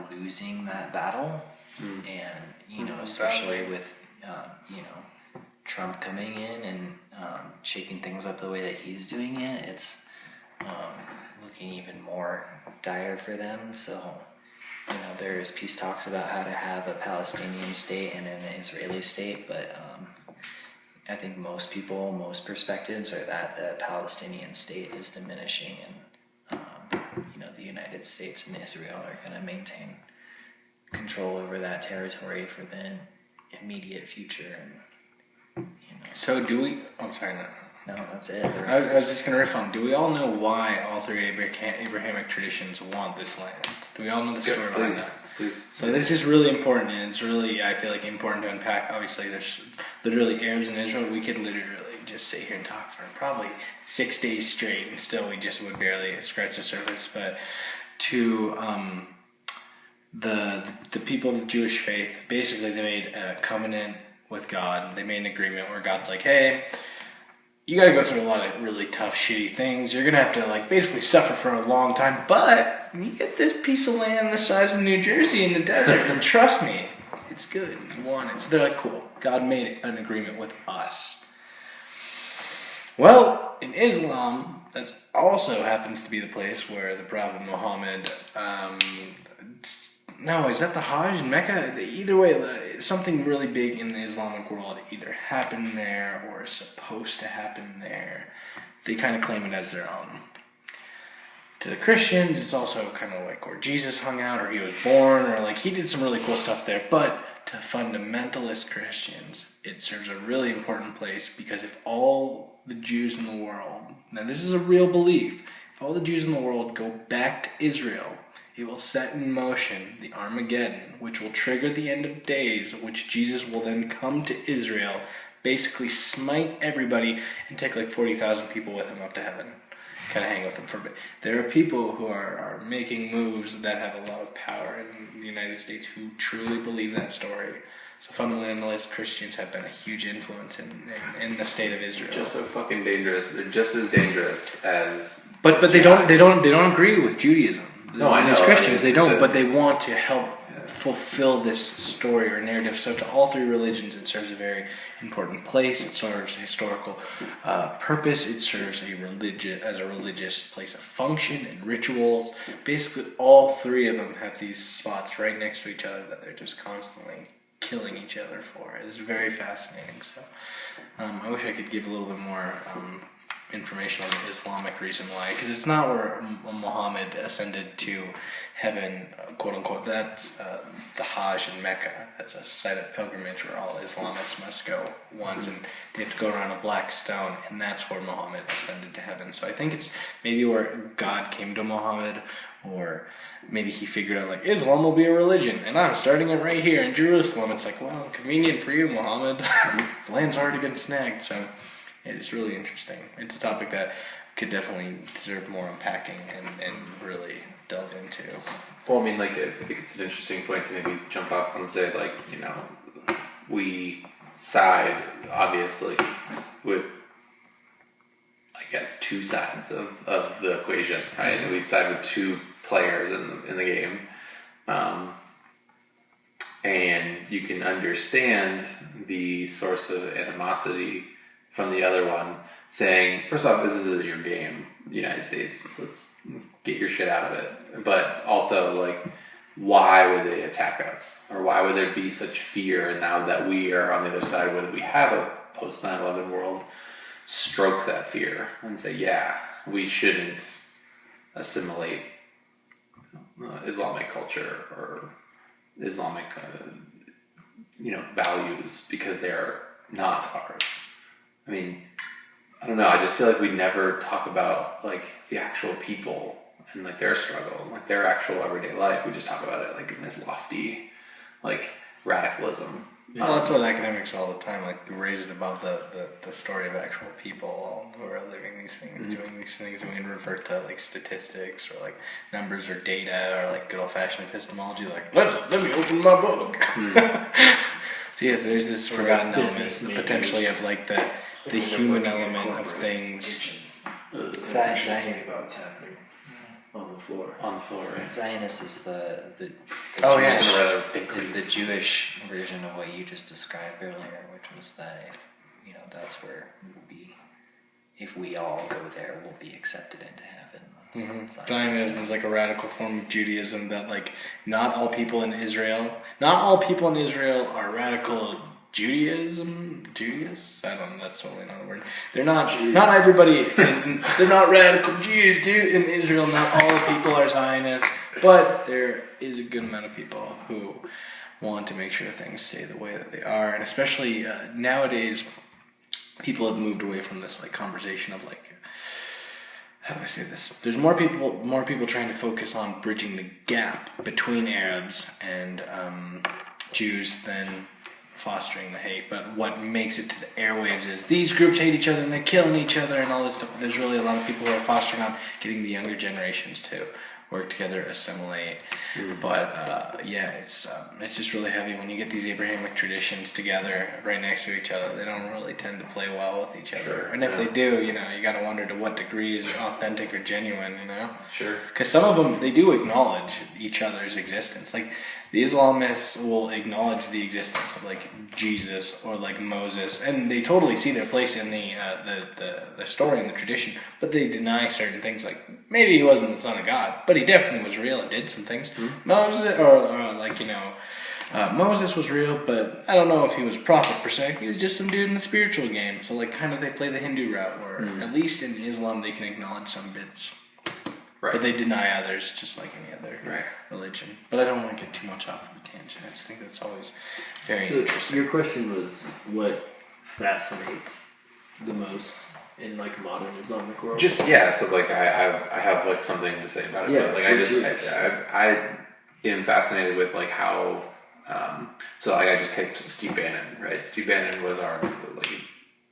losing that battle. And, especially with, Trump coming in and shaking things up the way that he's doing it, it's looking even more dire for them. So, there's peace talks about how to have a Palestinian state and an Israeli state, but I think most perspectives are that the Palestinian state is diminishing, and the United States and Israel are going to maintain control over that territory for the immediate future. And So do we? I'm sorry. no, that's it. I was just gonna riff on. Do we all know why all three Abrahamic traditions want this land? Do we all know the story behind that? Please. So this is really important, and it's really, I feel important to unpack. Obviously, there's literally Arabs in Israel. We could literally just sit here and talk for probably 6 days straight, and still we just would barely scratch the surface. But to the people of the Jewish faith, basically they made a covenant with God. They made an agreement where God's like, hey, you got to go through a lot of really tough, shitty things. You're going to have to basically suffer for a long time, but you get this piece of land the size of New Jersey in the desert, and trust me, it's good. You want it. So they're like, cool. God made an agreement with us. Well, in Islam, that also happens to be the place where the Prophet Muhammad, no, is that the Hajj in Mecca? Either way, something really big in the Islamic world either happened there or is supposed to happen there. They kind of claim it as their own. To the Christians, it's also kind of where Jesus hung out, or he was born, or he did some really cool stuff there. But But to fundamentalist Christians, it serves a really important place, because if all the Jews in the world, now this is a real belief, if all the Jews in the world go back to Israel, it will set in motion the Armageddon, which will trigger the end of days, which Jesus will then come to Israel, basically smite everybody, and take like 40,000 people with him up to heaven. Kind of hang with them for a bit. There are people who are making moves that have a lot of power in the United States who truly believe that story. So fundamentalist Christians have been a huge influence in the state of Israel. Just so fucking dangerous. They're just as dangerous as. But they don't agree with Judaism. No, I know. As Christians, they don't, but they want to help fulfill this story or narrative. So to all three religions, it serves a very important place. It serves a historical purpose. It serves as a religious place of function and rituals. Basically, all three of them have these spots right next to each other that they're just constantly killing each other for. It's very fascinating. So I wish I could give a little bit more information on the Islamic reason why, because it's not where Muhammad ascended to heaven, quote unquote. That's the Hajj in Mecca. That's a site of pilgrimage where all Islamists must go once, and they have to go around a black stone, and that's where Muhammad ascended to heaven. So I think it's maybe where God came to Muhammad, or maybe he figured out, like, Islam will be a religion, and I'm starting it right here in Jerusalem. It's like, well, convenient for you, Muhammad. The land's already been snagged, so it's really interesting. It's a topic that could definitely deserve more unpacking and really delve into. Well, I mean, like, I think it's an interesting point to maybe jump off and say, like, you know, we side, obviously, with, I guess, two sides of the equation, right? Mm-hmm. We side with two players in the game. And you can understand the source of animosity from the other one, saying, first off, this is your game, the United States. Let's get your shit out of it. But also, like, why would they attack us? Or why would there be such fear? And now that we are on the other side, whether we have a post 9/11 world, stroke that fear and say, yeah, we shouldn't assimilate Islamic culture or Islamic, values because they are not ours. I mean, I don't know. I just feel like we never talk about, like, the actual people and, like, their struggle, like, their actual everyday life. We just talk about it, like, in this lofty, like, radicalism. Well, that's what academics all the time, like, raise it above the story of actual people who are living these things, mm-hmm. doing these things, and we can revert to, like, statistics or, like, numbers or data or, like, good old-fashioned epistemology, like, let me open my book. Mm. So, yes, there's this forgotten element, potentially, of, like, the human element of things. Thinking about what's happening on the floor. On the floor, right? Zionist is the the Jewish version of what you just described earlier, which was that that's where if we all go there, we'll be accepted into heaven. Mm-hmm. Zionism is like a radical form of Judaism that, like, not all people in Israel are radical Judaism? I don't know, that's totally not a word. They're not Jews. Not everybody, they're not radical Jews, dude. In Israel, not all the people are Zionists, but there is a good amount of people who want to make sure things stay the way that they are, and especially nowadays, people have moved away from this, like, conversation of, like, how do I say this? There's more people trying to focus on bridging the gap between Arabs and Jews than fostering the hate. But what makes it to the airwaves is these groups hate each other and they're killing each other and all this stuff. There's really a lot of people who are fostering on getting the younger generations to work together, assimilate. But it's just really heavy when you get these Abrahamic traditions together right next to each other. They don't really tend to play well with each other. Sure, and if they do, you got to wonder to what degree is authentic or genuine, Sure. Because some of them, they do acknowledge each other's existence. Like, the Islamists will acknowledge the existence of, like, Jesus or, like, Moses, and they totally see their place in the story and the tradition, but they deny certain things, like, maybe he wasn't the son of God, but he definitely was real and did some things. Mm-hmm. Moses was real, but I don't know if he was a prophet per se. He was just some dude in the spiritual game. So, like, kind of they play the Hindu route, where at least in Islam they can acknowledge some bits. Right. But they deny others just like any other Right. religion. But I don't want to get too much off of a tangent. I just think that's always very So interesting. your question was what fascinates the most in like modern Islamic world? Just so like I have like something to say about it. Yeah, but, like I am fascinated with like how so like I just picked Steve Bannon, right? Steve Bannon was our like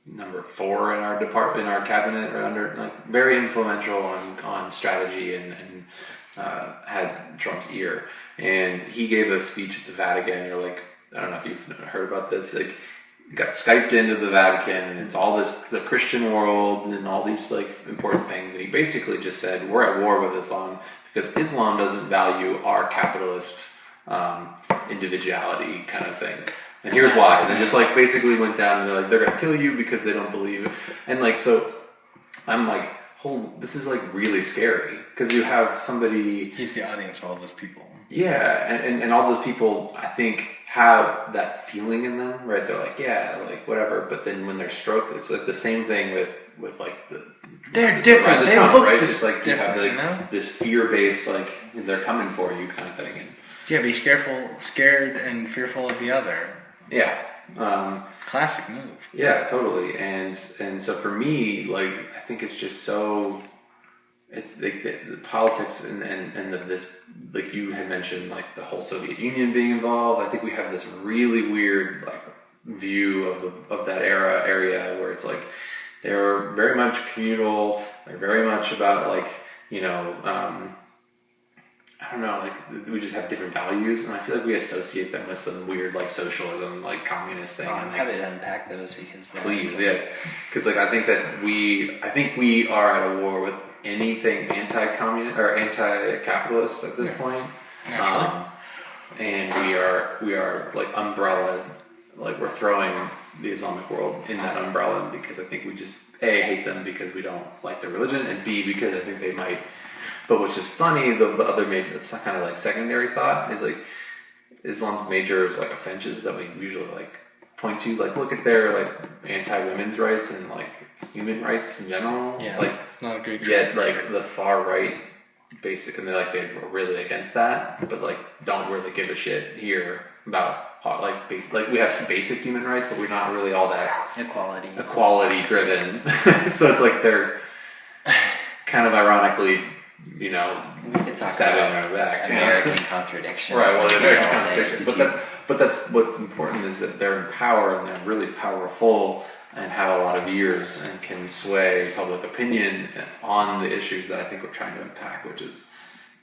number 4 in our department, in our cabinet, right under like very influential on strategy and had Trump's ear. And he gave a speech at the Vatican. You're like, I don't know if you've heard about this. Like, got Skyped into the Vatican, and it's all the Christian world and all these like important things. And he basically just said, we're at war with Islam because Islam doesn't value our capitalist individuality kind of things. And here's why. And then just like basically went down and they're gonna kill you because they don't believe it. And like, so I'm like, this is like really scary because you have somebody. He's the audience of all those people. Yeah, and all those people, I think, have that feeling in them, right? They're like, yeah, like whatever. But then when they're stroked, it's like the same thing with like They're different. the They Trump, look right? this It's like you have different, like you know? this fear-based, like they're coming for you kind of thing. And Yeah, be scared and fearful of the other. yeah. Classic move. Yeah, totally. And so for me, like, I think it's just so. It's like the politics and this, like you had mentioned, like the whole Soviet Union being involved. I think we have this really weird like view of that area where it's like they're very much communal. They're very much about like I don't know, like we just have different values, and I feel like we associate them with some weird like socialism, like communist thing. I'm and, happy to unpack those because please, yeah, because like I think we are at a war with anything anti-communist or anti-capitalist at this point, and we are like umbrella, like we're throwing the Islamic world in that umbrella because I think we just A, hate them because we don't like their religion, and B, because I think they might. But what's just funny, the other major, it's kind of like secondary thought, is like Islam's major like offenses that we usually like point to, like look at their like anti-women's rights and like human rights in general. Yeah, like not a great. Yet like the far right, and they're really against that, but like don't really give a shit here about like we have basic human rights, but we're not really all that equality driven. So it's like they're kind of ironically. We could talk stabbing about our back. American contradictions. Right, well, like American all day. contradictions. But that's what's important is that they're in power and they're really powerful and have a lot of years and can sway public opinion on the issues that I think we're trying to unpack, which is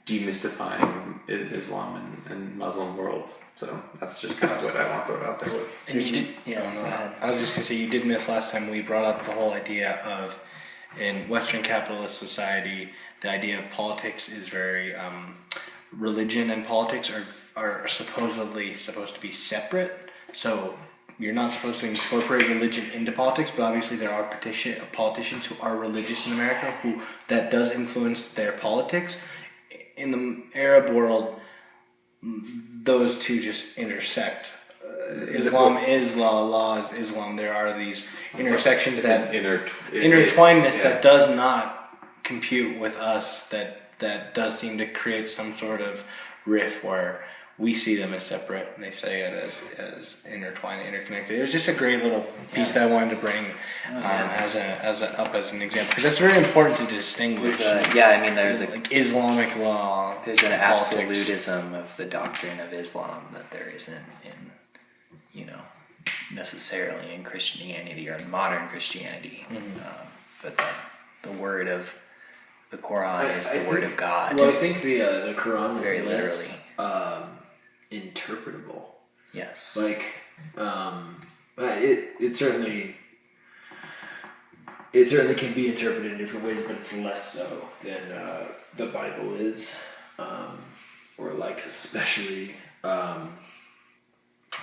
demystifying Islam and Muslim world. So that's just kind of what I want to throw it out there with. And you did. Yeah, No. go ahead. I was just gonna say you did miss last time we brought up the whole idea of in Western capitalist society. The idea of politics is very religion and politics are supposedly supposed to be separate. So you're not supposed to incorporate religion into politics, but obviously there are politicians who are religious in America who that does influence their politics. In the Arab world, those two just intersect. Islam is law, law is Islam. There are these intersections that intertwinedness that does not compute with us. That does seem to create some sort of rift where we see them as separate and they say it as intertwined, interconnected. It was just a great little piece that I wanted to bring as an example because that's very important to distinguish. There's like Islamic law. There's an politics. absolutism of the doctrine of Islam that there isn't in necessarily in Christianity or in modern Christianity, but the word of the Quran is the word of God. Well, I think the Quran is very less interpretable. Yes. Like, it certainly can be interpreted in different ways, but it's less so than the Bible is, or like especially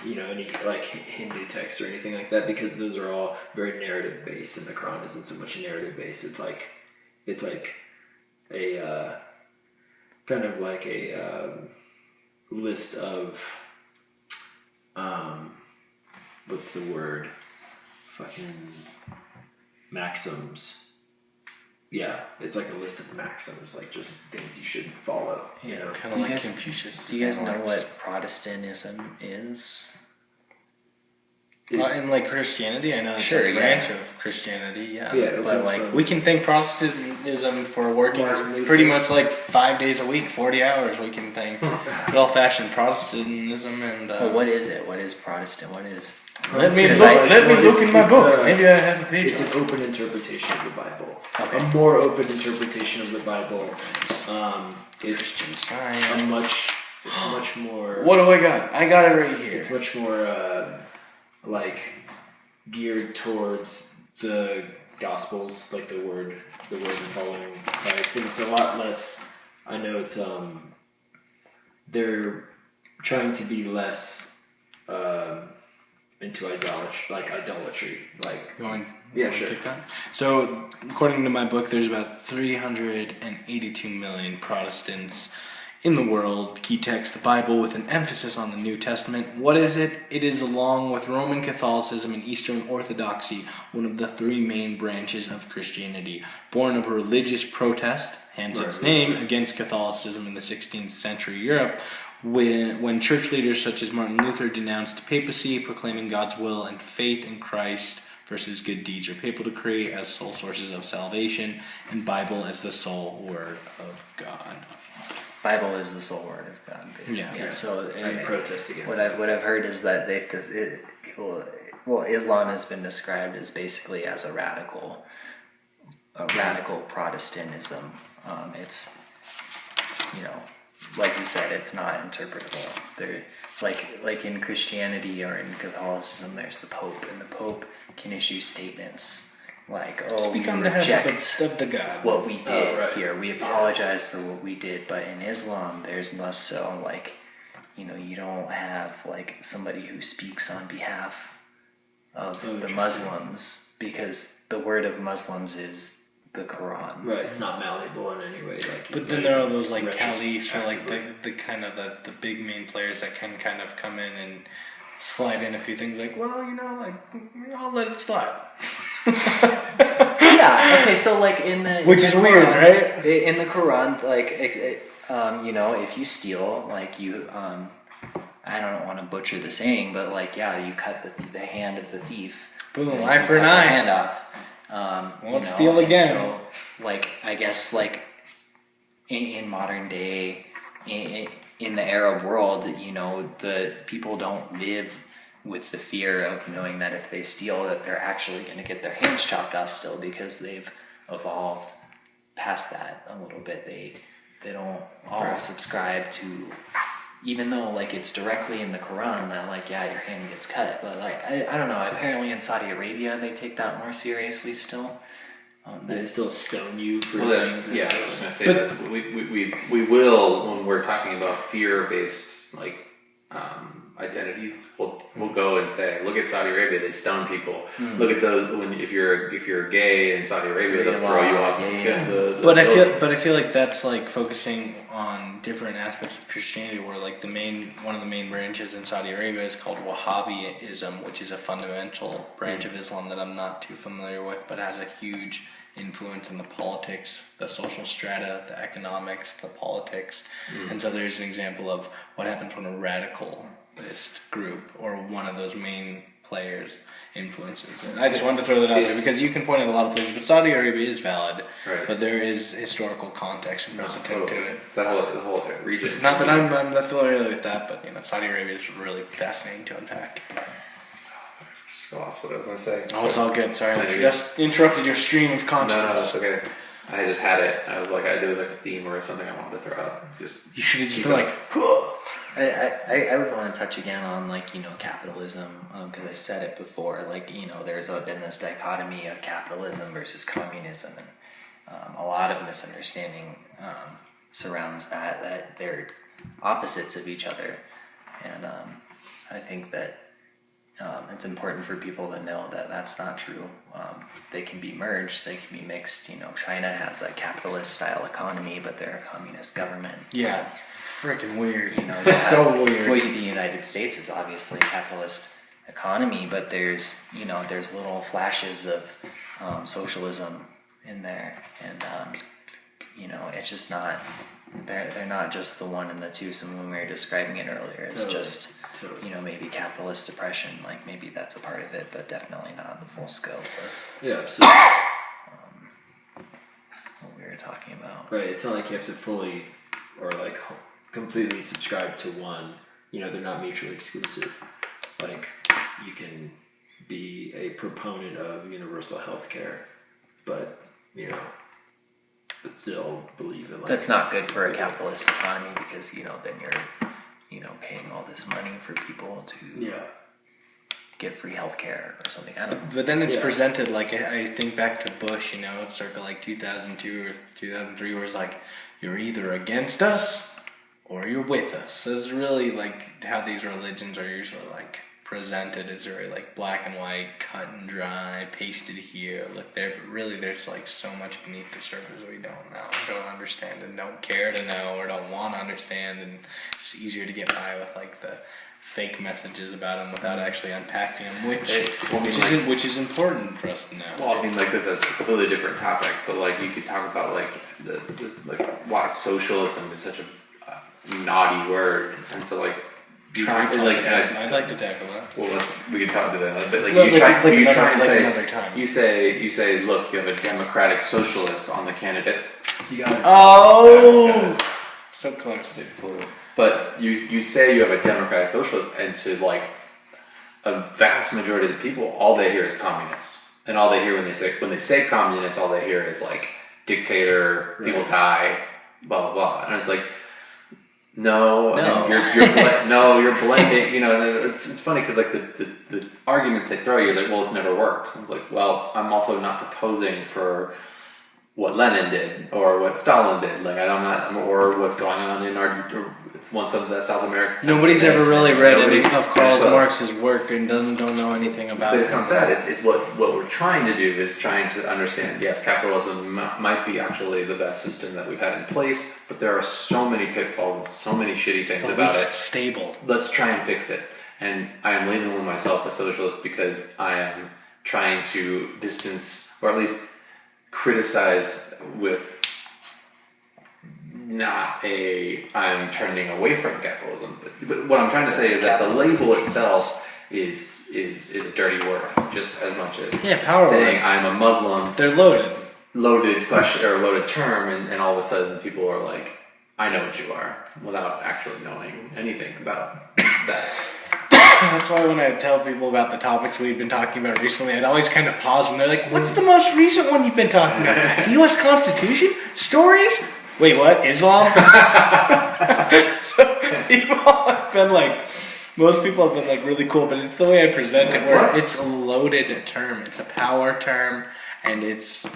any like Hindu text or anything like that, because those are all very narrative based, and the Quran isn't so much narrative based. It's like a kind of like a list of what's the word? Fucking maxims yeah, it's like a list of maxims, like just things you should follow. You know, Kind Do of you like guys- Confucius. Do you guys know what Protestantism is? In like Christianity, I know it's Sure, a yeah. branch of Christianity, yeah. yeah, But, like, We can thank Protestantism for working Martin Luther. pretty much like 5 days a week, 40 hours. We can thank good old-fashioned Protestantism and. Well, what is it? What is Protestant? What is? Let me look, Well, look in my it's, book. Maybe I have a page. it's on an it. open interpretation of the Bible. Okay. A more open interpretation of the Bible. It's Science. much more. What do I got? I got it right here. It's much more like geared towards the Gospels, like the word and following Christ, and it's a lot less. I know it's they're trying to be less into idolatry, like You want Yeah, to sure. take that? So, according to my book, there's about 382 million Protestants in the world. Key text, the Bible, with an emphasis on the New Testament. What is it? It is, along with Roman Catholicism and Eastern Orthodoxy, one of the three main branches of Christianity. Born of religious protest, hence its name, against Catholicism in the 16th century Europe, when church leaders such as Martin Luther denounced papacy, proclaiming God's will and faith in Christ versus good deeds or papal decree as sole sources of salvation, and Bible as the sole word of God. Bible is the sole word of God. Basically. Yeah. So and protest against what I've heard is that Islam has been described as basically as a radical Protestantism. It's, like you said, it's not interpretable. There, like in Christianity or in Catholicism, there's the Pope, and the Pope can issue statements like, "Oh, we Speak on behalf reject of the God." what we did right. here. We apologize for what we did." But in Islam, there's less so like, you don't have like somebody who speaks on behalf of the Muslims, because the word of Muslims is the Quran. Right, it's not malleable in any way. Like, But then there are those like Righteous caliphs or like actively. the kind of the big main players that can kind of come in and slide in a few things like, well, I'll let it slide. Yeah. Okay. So like in the Which is weird, right? In the Quran, like if you steal, like you I don't want to butcher the saying, but like you cut the hand of the thief. Boom, and eye you for an cut eye. the hand off. Won't steal and again. So like I guess like in modern day, in the Arab world, the people don't live with the fear of knowing that if they steal, that they're actually going to get their hands chopped off still, because they've evolved past that a little bit. They don't all subscribe to, even though like it's directly in the Quran that like your hand gets cut, but like I don't know. Apparently in Saudi Arabia they take that more seriously still. they still stone you for Well, things. I was going to say this. We will, when we're talking about fear-based identity, we'll go and say, look at Saudi Arabia, they stone people. Look at if you're gay in Saudi Arabia, they'll throw you off. The But building. I feel like that's like focusing on different aspects of Christianity, where like one of the main branches in Saudi Arabia is called Wahhabism, which is a fundamental branch of Islam that I'm not too familiar with, but has a huge influence in the politics, the social strata, the economics, the politics. And so there's an example of what happens when a radicalist group or one of those main players influences it. I just wanted to throw that out there because you can point at a lot of places, but Saudi Arabia is valid, Right. but there is historical context and precedent to it. The whole region. Not that I'm not familiar with that, but Saudi Arabia is really fascinating to unpack. Just lost what I was going to say. Oh, it's all good. Sorry, No, I you're just interrupted your stream of No, consciousness. that's okay. I just had it. I was like, there was like a theme or something I wanted to throw out. Just You should have just keep been going. like, huh. I would want to touch again on capitalism, because I said it before. There's been this dichotomy of capitalism versus communism, and a lot of misunderstanding surrounds that they're opposites of each other, and I think that it's important for people to know that that's not true. They can be merged, they can be mixed. China has a capitalist style economy, but they're a communist government. Yeah, it's freaking weird. So weird. Well, the United States is obviously a capitalist economy, but there's little flashes of socialism in there, and it's just not. They're not just the one and the twosome when we were describing it earlier. It's just maybe capitalist oppression. Like maybe that's a part of it, but definitely not the full scope of absolutely. what we were talking about. Right. It's not like you have to fully or like completely subscribe to one. They're not mutually exclusive. Like you can be a proponent of universal health care, but but still believe in like That's not good for a capitalist economy because then you're paying all this money for people to get free healthcare or something. I don't know. But then it's presented like, I think back to Bush, circa like 2002 or 2003, where it's like, you're either against us or you're with us. So it's really like how these religions are usually like presented as very like black and white, cut and dry, pasted here, look there, but really there's like so much beneath the surface we don't know, don't understand, and don't care to know, or don't want to understand, and it's easier to get by with like the fake messages about them without actually unpacking them, which is important for us to know. Well, I mean, like this is a completely different topic, but like you could talk about like the why socialism is such a naughty word, and so like. I'd like to tackle that. Well, we can talk to that. But like you say, look, you have a democratic socialist on the candidate. You got it. Oh, so close. But you say you have a democratic socialist, and to like a vast majority of the people, all they hear is communist, and all they hear when they say communist, all they hear is like dictator, people die, blah blah blah, and it's like. No. I mean, you're blending. It's funny because like the arguments they throw you, like, well, it's never worked. It's like, well, I'm also not proposing for what Lenin did or what Stalin did. Like, or what's going on in South America. Nobody's ever really read any of Karl Marx's work and don't know anything about it. But it's not that. It's what we're trying to do is trying to understand. Yes, capitalism might be actually the best system that we've had in place, but there are so many pitfalls and so many shitty things about it. Stable. Let's try and fix it. And I am labeling myself a socialist because I am trying to distance, or at least criticize with I'm turning away from capitalism. But what I'm trying to say is that the label itself is a dirty word, just as much as power saying words. I'm a Muslim. They're loaded question or loaded term, and all of a sudden people are like, I know what you are, without actually knowing anything about that. That's why when I tell people about the topics we've been talking about recently, I'd always kind of pause when they're like, what's the most recent one you've been talking about? The U.S. Constitution? Stories? Wait, what? Islam? So most people have been like really cool, but it's the way I present it, where it's a loaded term. It's a power term, and it's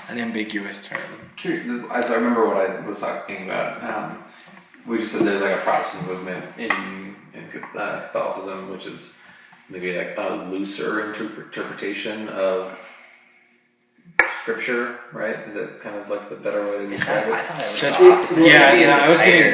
an ambiguous term. As I remember what I was talking about, we just said there's like a Protestant movement in Catholicism, which is maybe like a looser interpretation of scripture, right? Is it kind of like the better way to describe it? I thought it was the opposite.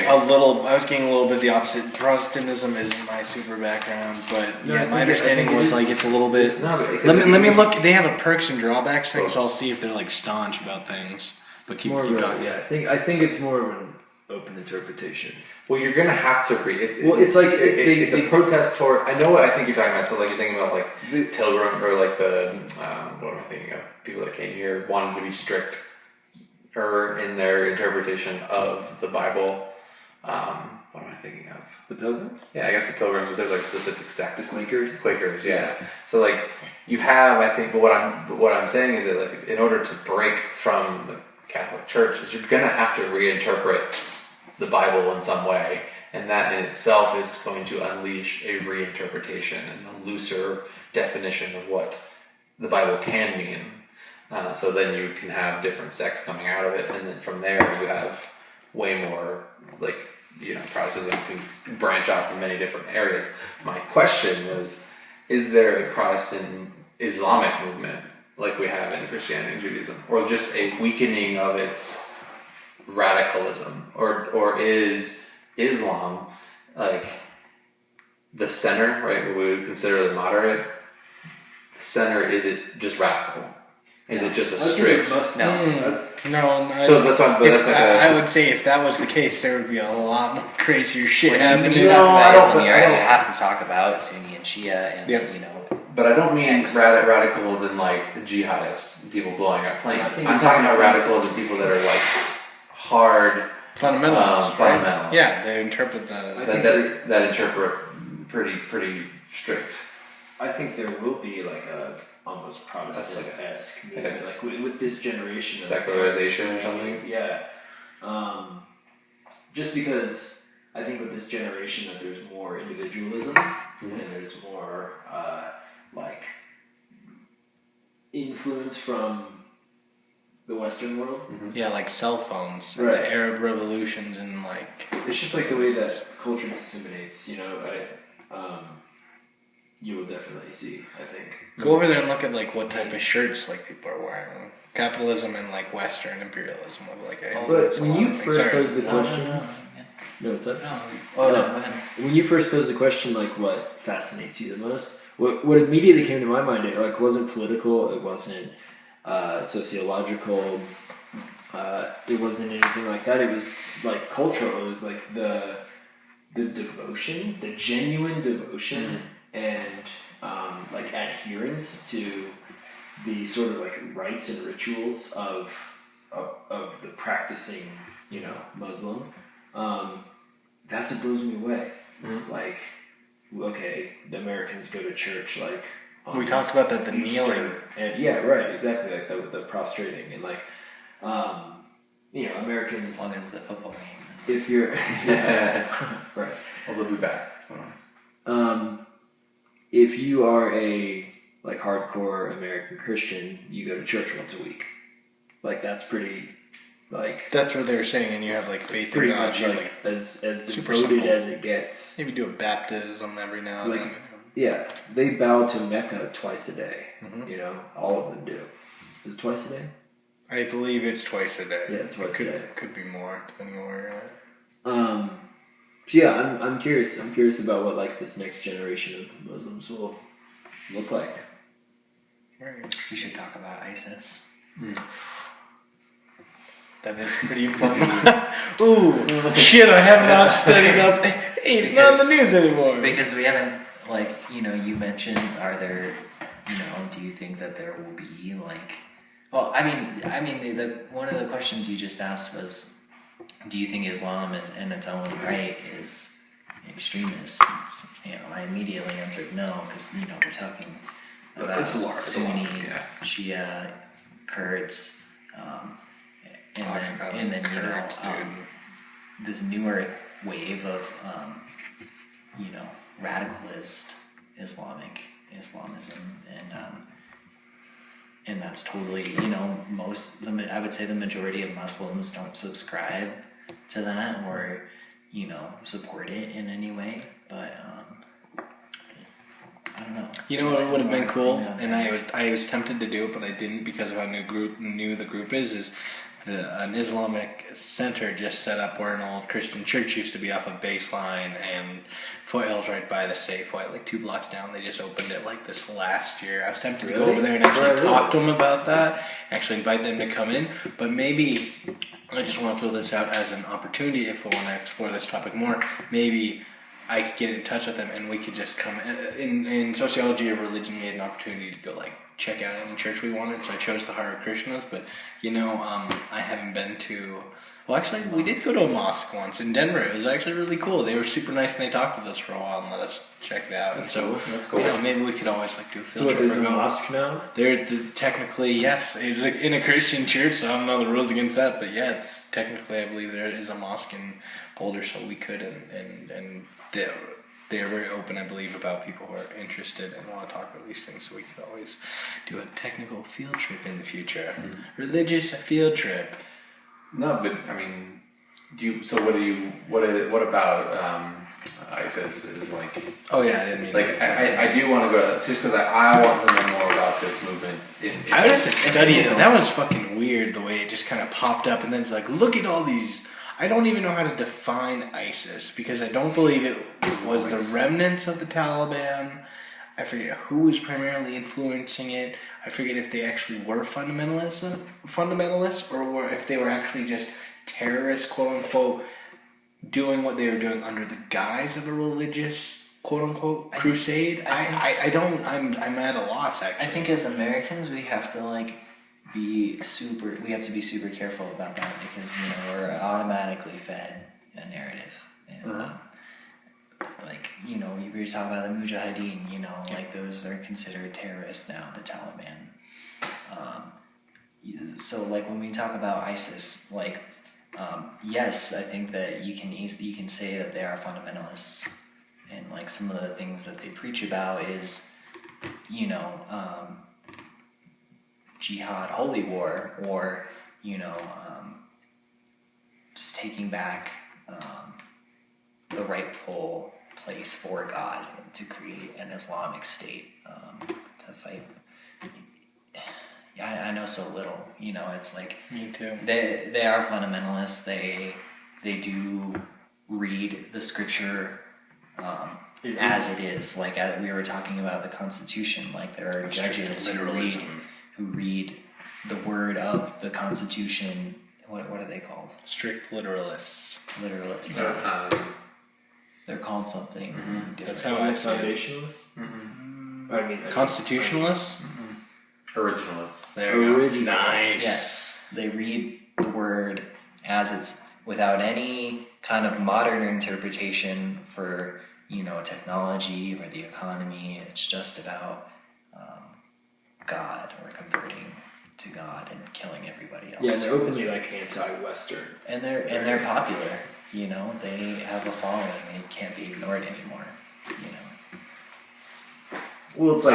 I was getting a little bit the opposite. Protestantism isn't my super background, but my understanding was like it's a little bit. Let me look. They have a perks and drawbacks thing, so I'll see if they're like staunch about things. But keep going. I think it's more of an open interpretation. Well, you're gonna have to read it. It's like it's a protest toward. I know what I think you're talking about. So like you're thinking about like the pilgrim or like the what am I thinking of? People that came here wanted to be strict, or in their interpretation of the Bible. What am I thinking of? The pilgrims? Yeah, I guess the pilgrims. But there's like a specific sect. The Quakers. Quakers, yeah. So like you have, I think. But what I'm saying is that like in order to break from the Catholic Church, is you're gonna have to reinterpret the Bible in some way, and that in itself is going to unleash a reinterpretation and a looser definition of what the Bible can mean. So then you can have different sects coming out of it, and then from there you have way more, like, Protestantism can branch off in many different areas. My question was, is there a Protestant Islamic movement like we have in Christianity and Judaism, or just a weakening of its radicalism, or is Islam like the center, right? What we would consider the moderate center? Is it just radical? Is it just a I think strict? it must No. So that's why, but that's like I would say if that was the case, there would be a lot more crazier shit happening. When you talk about Islam, you have to talk about Sunni and Shia and, you know. But I don't mean X. radicals in like jihadists, people blowing up planes. I'm talking about radicals and people that are like hard Fundamentalists. fundamentalists. Yeah, they interpret that. That interpret pretty strict. I think there will be like a almost Protestant-esque movement, like with this generation of secularization or something. Yeah, just because I think with this generation that there's more individualism and there's more like influence from the Western world. Yeah, like cell phones, Right. the Arab revolutions, and like It's just like the way that culture disseminates. You know, you will definitely see. I think. go over there and look at like what type of shirts like people are wearing. Capitalism and like Western imperialism with like. But when you first posed the question, No, what's that? no. Oh, no, go ahead. When you first posed the question, like what fascinates you the most, what immediately came to my mind, it like wasn't political, it wasn't sociological, it wasn't anything like that. It was like cultural. It was like the devotion, the genuine devotion, and like adherence to the sort of like rites and rituals of the practicing, you know, Muslim. That's what blows me away. Like, okay, the Americans go to church like We talked about that, the Easter, kneeling. and yeah, right, exactly, like that with the prostrating and like, you know, Americans. As long as the football game. If you're, yeah, right. I'll be back. If you are a like hardcore American Christian, you go to church once a week. Like that's pretty, like That's what they were saying, and you have like faith in pretty God. much You, like as super devoted simple. as it gets. maybe do a baptism every now and Like, then. yeah, they bow to Mecca twice a day. You know, all of them do. Is it twice a day? I believe it's twice a day. Yeah, twice a day. Could be more, depending on where you're at. So yeah, I'm curious. I'm curious about what like this next generation of Muslims will look like. Right. We should talk about ISIS. That is pretty important. Ooh, shit! I have not studied up. Hey, it's not in the news anymore. Because we haven't, like, you know, you mentioned, are there, you know, do you think that there will be, like, well, I mean, the one of the questions you just asked was, do you think Islam is, in its own right, is extremist? It's, you know, I immediately answered no, because, you know, we're talking about It's large, Sunni, yeah. Shia, Kurds, and then you know, this newer wave of, you know, radicalist Islamism, and that's totally, you know, I would say the majority of Muslims don't subscribe to that or, you know, support it in any way, but I don't know. You know what would have been cool, Yeah. and I was tempted to do it, but I didn't because of how new the group is an Islamic center just set up where an old Christian church used to be off of Baseline and Foyle's right by the Safeway, like 2 blocks down. They just opened it like this last year. I was tempted to go over there and actually talk to them about that, actually invite them to come in, but maybe I just want to throw this out as an opportunity if we want to explore this topic more. Maybe I could get in touch with them and we could just come in sociology of religion. We had an opportunity to go like check out any church we wanted, so I chose the Hare Krishnas. But you know, I haven't been to. Well, actually, we did go to a mosque once in Denver. It was actually really cool. They were super nice and they talked with us for a while and let us check it out. That's and so, cool. That's cool. You know, maybe we could always like do a field So what, trip. there's a mosque now? Technically, yes. It's like in a Christian church, so I don't know the rules against that. But yeah, technically, I believe there is a mosque in Boulder, so we could and they're very open, I believe, about people who are interested and want to talk about these things. So we could always do a technical field trip in the future, religious field trip. No, but I mean, what about ISIS is like? Oh yeah, I didn't mean like I do want to go just because I want to know more about this movement. I would have to study new. it. That was fucking weird the way it just kind of popped up, and then it's like, look at all these. I don't even know how to define ISIS because I don't believe it was the remnants of the Taliban. I forget who was primarily influencing it. I forget if they actually were fundamentalists or if they were actually just terrorists, quote unquote, doing what they were doing under the guise of a religious, quote unquote, crusade. I'm at a loss, actually. I think as Americans we have to be super careful about that, because we're automatically fed a narrative, and you were talking about the Mujahideen, those are considered terrorists now, the Taliban. So when we talk about ISIS, yes, I think that you can say that they are fundamentalists, and some of the things that they preach about is, jihad, holy war, or just taking back the rightful place for God to create an Islamic state, to fight. I know so little, it's Me too. they are fundamentalists. They do read the scripture as it is. We were talking about the Constitution, there are judges who read the word of the Constitution. What are they called? Strict literalists. Literalists. They're called something different. That's how I say it. Foundationalists? Constitutionalists? Originalists. There we go. Nice. Yes, they read the word as it's, without any kind of modern interpretation for technology or the economy. It's just about God, or converting to God and killing everybody else. Yeah, they're openly anti-Western, and they're popular. They have a following. They can't be ignored anymore. Well, it's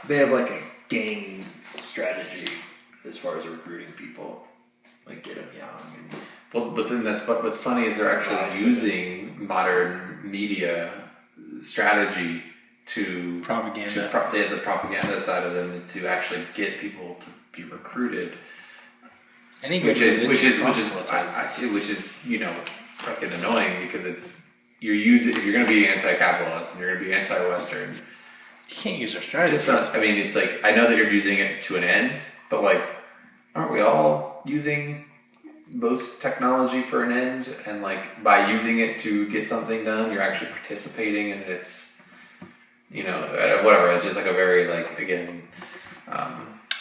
they have a gang strategy as far as recruiting people, get them young. But then what's funny is they're actually using modern media strategy to propaganda. They have the propaganda side of them to actually get people to be recruited. Which is fucking annoying, because if you're going to be anti-capitalist and you're going to be anti-Western, you can't use their strategy. It's I know that you're using it to an end, but aren't we all using most technology for an end? And by using it to get something done, you're actually participating in its, whatever. It's just a very again.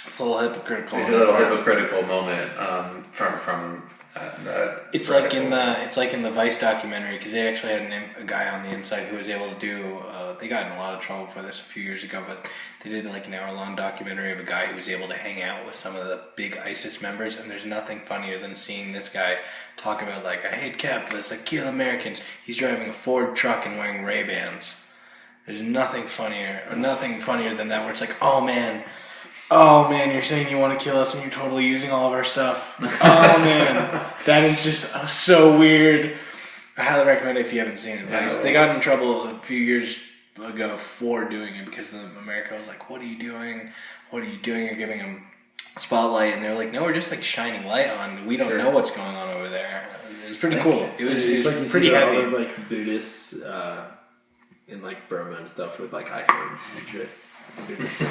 It's a little hypocritical. Hypocritical moment from that. It's like in the Vice documentary, because they actually had a guy on the inside who was able to do. They got in a lot of trouble for this a few years ago, but they did an hour-long documentary of a guy who was able to hang out with some of the big ISIS members. And there's nothing funnier than seeing this guy talk about I hate capitalists, I kill Americans. He's driving a Ford truck and wearing Ray-Bans. There's nothing funnier than that, where it's oh man, you're saying you want to kill us and you're totally using all of our stuff. Oh man, that is just so weird. I highly recommend it if you haven't seen it. They got in trouble a few years ago for doing it, because America was what are you doing? What are you doing? You're giving them spotlight, and they're no, we're just like shining light on. We don't know what's going on over there. It was pretty cool. It was like you pretty see heavy. All those like Buddhists in like Burma and stuff with like iPhones and shit. Buddhists,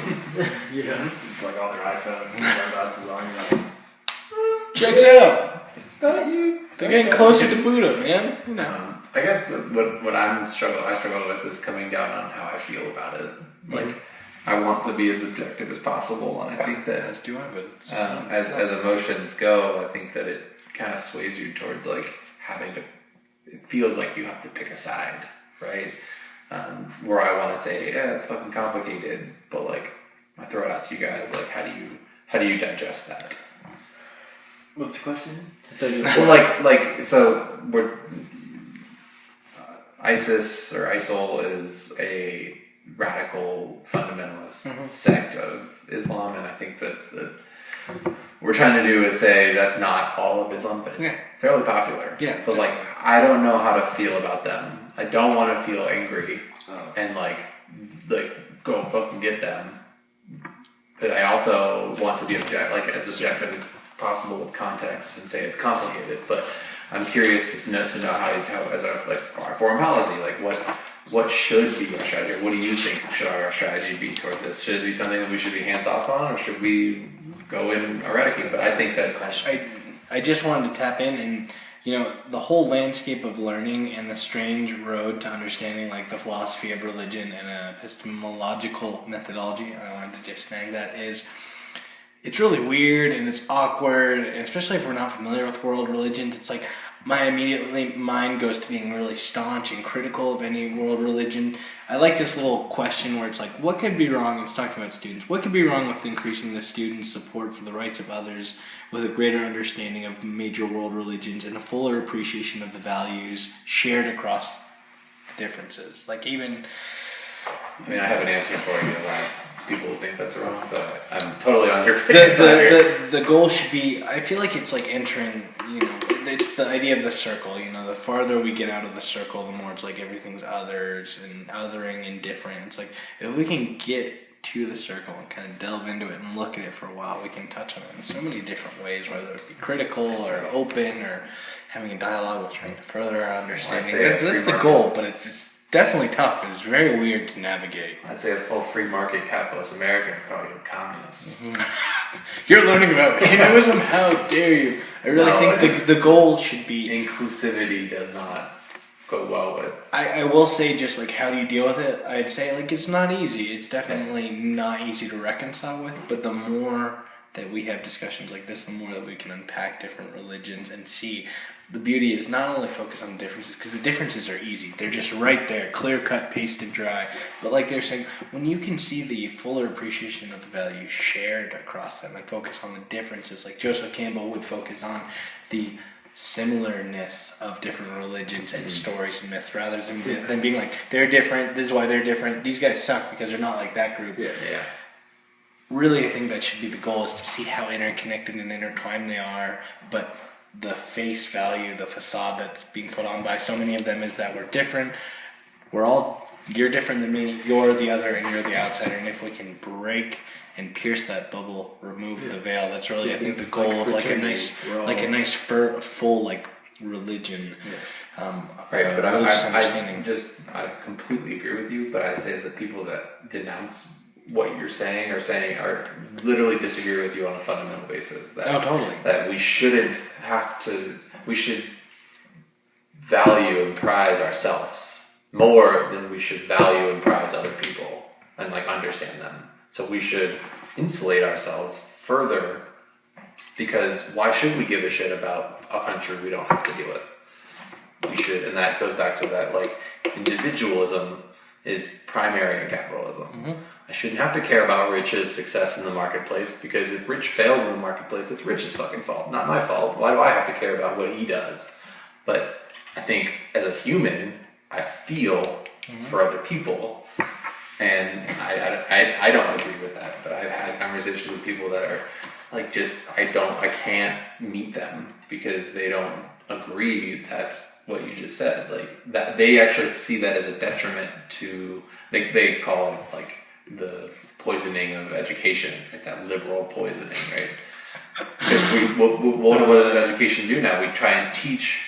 you know, like all their iPhones and sunglasses on. You're like, checks out. got you. They're getting closer to Buddha, man. You know. I guess what I struggle with is coming down on how I feel about it. Like, I want to be as objective as possible, and I think that as do I, but as emotions go, I think that it kind of sways you towards like having to. It feels like you have to pick a side, right? Where I want to say, yeah, it's fucking complicated, but like I throw it out to you guys, like how do you digest that? What's the question? Well, like so we're ISIS or ISIL is a radical fundamentalist sect of Islam, and I think that what we're trying to do is say that's not all of Islam, but it's fairly popular. Yeah. But like, I don't know how to feel about them. I don't want to feel angry and like go fucking get them. But I also want to be as objective as possible with context and say it's complicated. But I'm curious to know how as a like our foreign policy, like what should be our strategy? What do you think should our strategy be towards this? Should it be something that we should be hands off on, or should we go in eradicate? But I think that I just wanted to tap in and, the whole landscape of learning and the strange road to understanding like the philosophy of religion and epistemological methodology, I wanted to just snag that, it's really weird and it's awkward, and especially if we're not familiar with world religions. It's like my immediately mind goes to being really staunch and critical of any world religion. I like this little question where it's like, what could be wrong? It's talking about students. What could be wrong with increasing the students' support for the rights of others with a greater understanding of major world religions and a fuller appreciation of the values shared across differences? Like even... I mean, I have an answer for you why people think that's wrong, but I'm totally on your page. The goal should be, I feel like it's like entering, it's the idea of the circle, the farther we get out of the circle, the more it's like everything's others and othering and different. It's like, if we can get to the circle and kind of delve into it and look at it for a while, we can touch on it in so many different ways, whether it be critical or open or having a dialogue with trying to further our understanding. That's the goal, but it's definitely tough. It's very weird to navigate. I'd say a full free market capitalist American would probably be communist. Mm-hmm. You're learning about Hinduism? How dare you? I really think the goal should be... Inclusivity does not go well with... I will say, just like, how do you deal with it? I'd say, like, it's not easy. It's definitely not easy to reconcile with, but the more that we have discussions like this, the more that we can unpack different religions and see... The beauty is not only focus on the differences, because the differences are easy. They're just right there, clear cut, pasted dry. But like they're saying, when you can see the fuller appreciation of the values shared across them and focus on the differences, like Joseph Campbell would focus on the similarness of different religions and stories and myths, rather than being like, they're different, this is why they're different, these guys suck because they're not like that group. Yeah. Really, I think that should be the goal, is to see how interconnected and intertwined they are, but the face value, the facade that's being put on by so many of them is that we're different. You're different than me, you're the other, and you're the outsider. And if we can break and pierce that bubble, remove the veil, that's really, I think, the goal of like a nice full like religion. Right, but I completely agree with you. But I'd say the people that denounce what you're saying are literally disagree with you on a fundamental basis. Totally. That we shouldn't we should value and prize ourselves more than we should value and prize other people and like understand them. So we should insulate ourselves further, because why should we give a shit about a country we don't have to deal with? We should, and that goes back to that, like, individualism is primary in capitalism. Mm-hmm. I shouldn't have to care about Rich's success in the marketplace, because if Rich fails in the marketplace, it's Rich's fucking fault, not my fault. Why do I have to care about what he does? But I think as a human, I feel for other people, and I don't agree with that. But I've had conversations with people that are like, I can't meet them because they don't agree that what you just said, like that they actually see that as a detriment to, they call it like the poisoning of education, like that liberal poisoning, right? Because what does education do now? We try and teach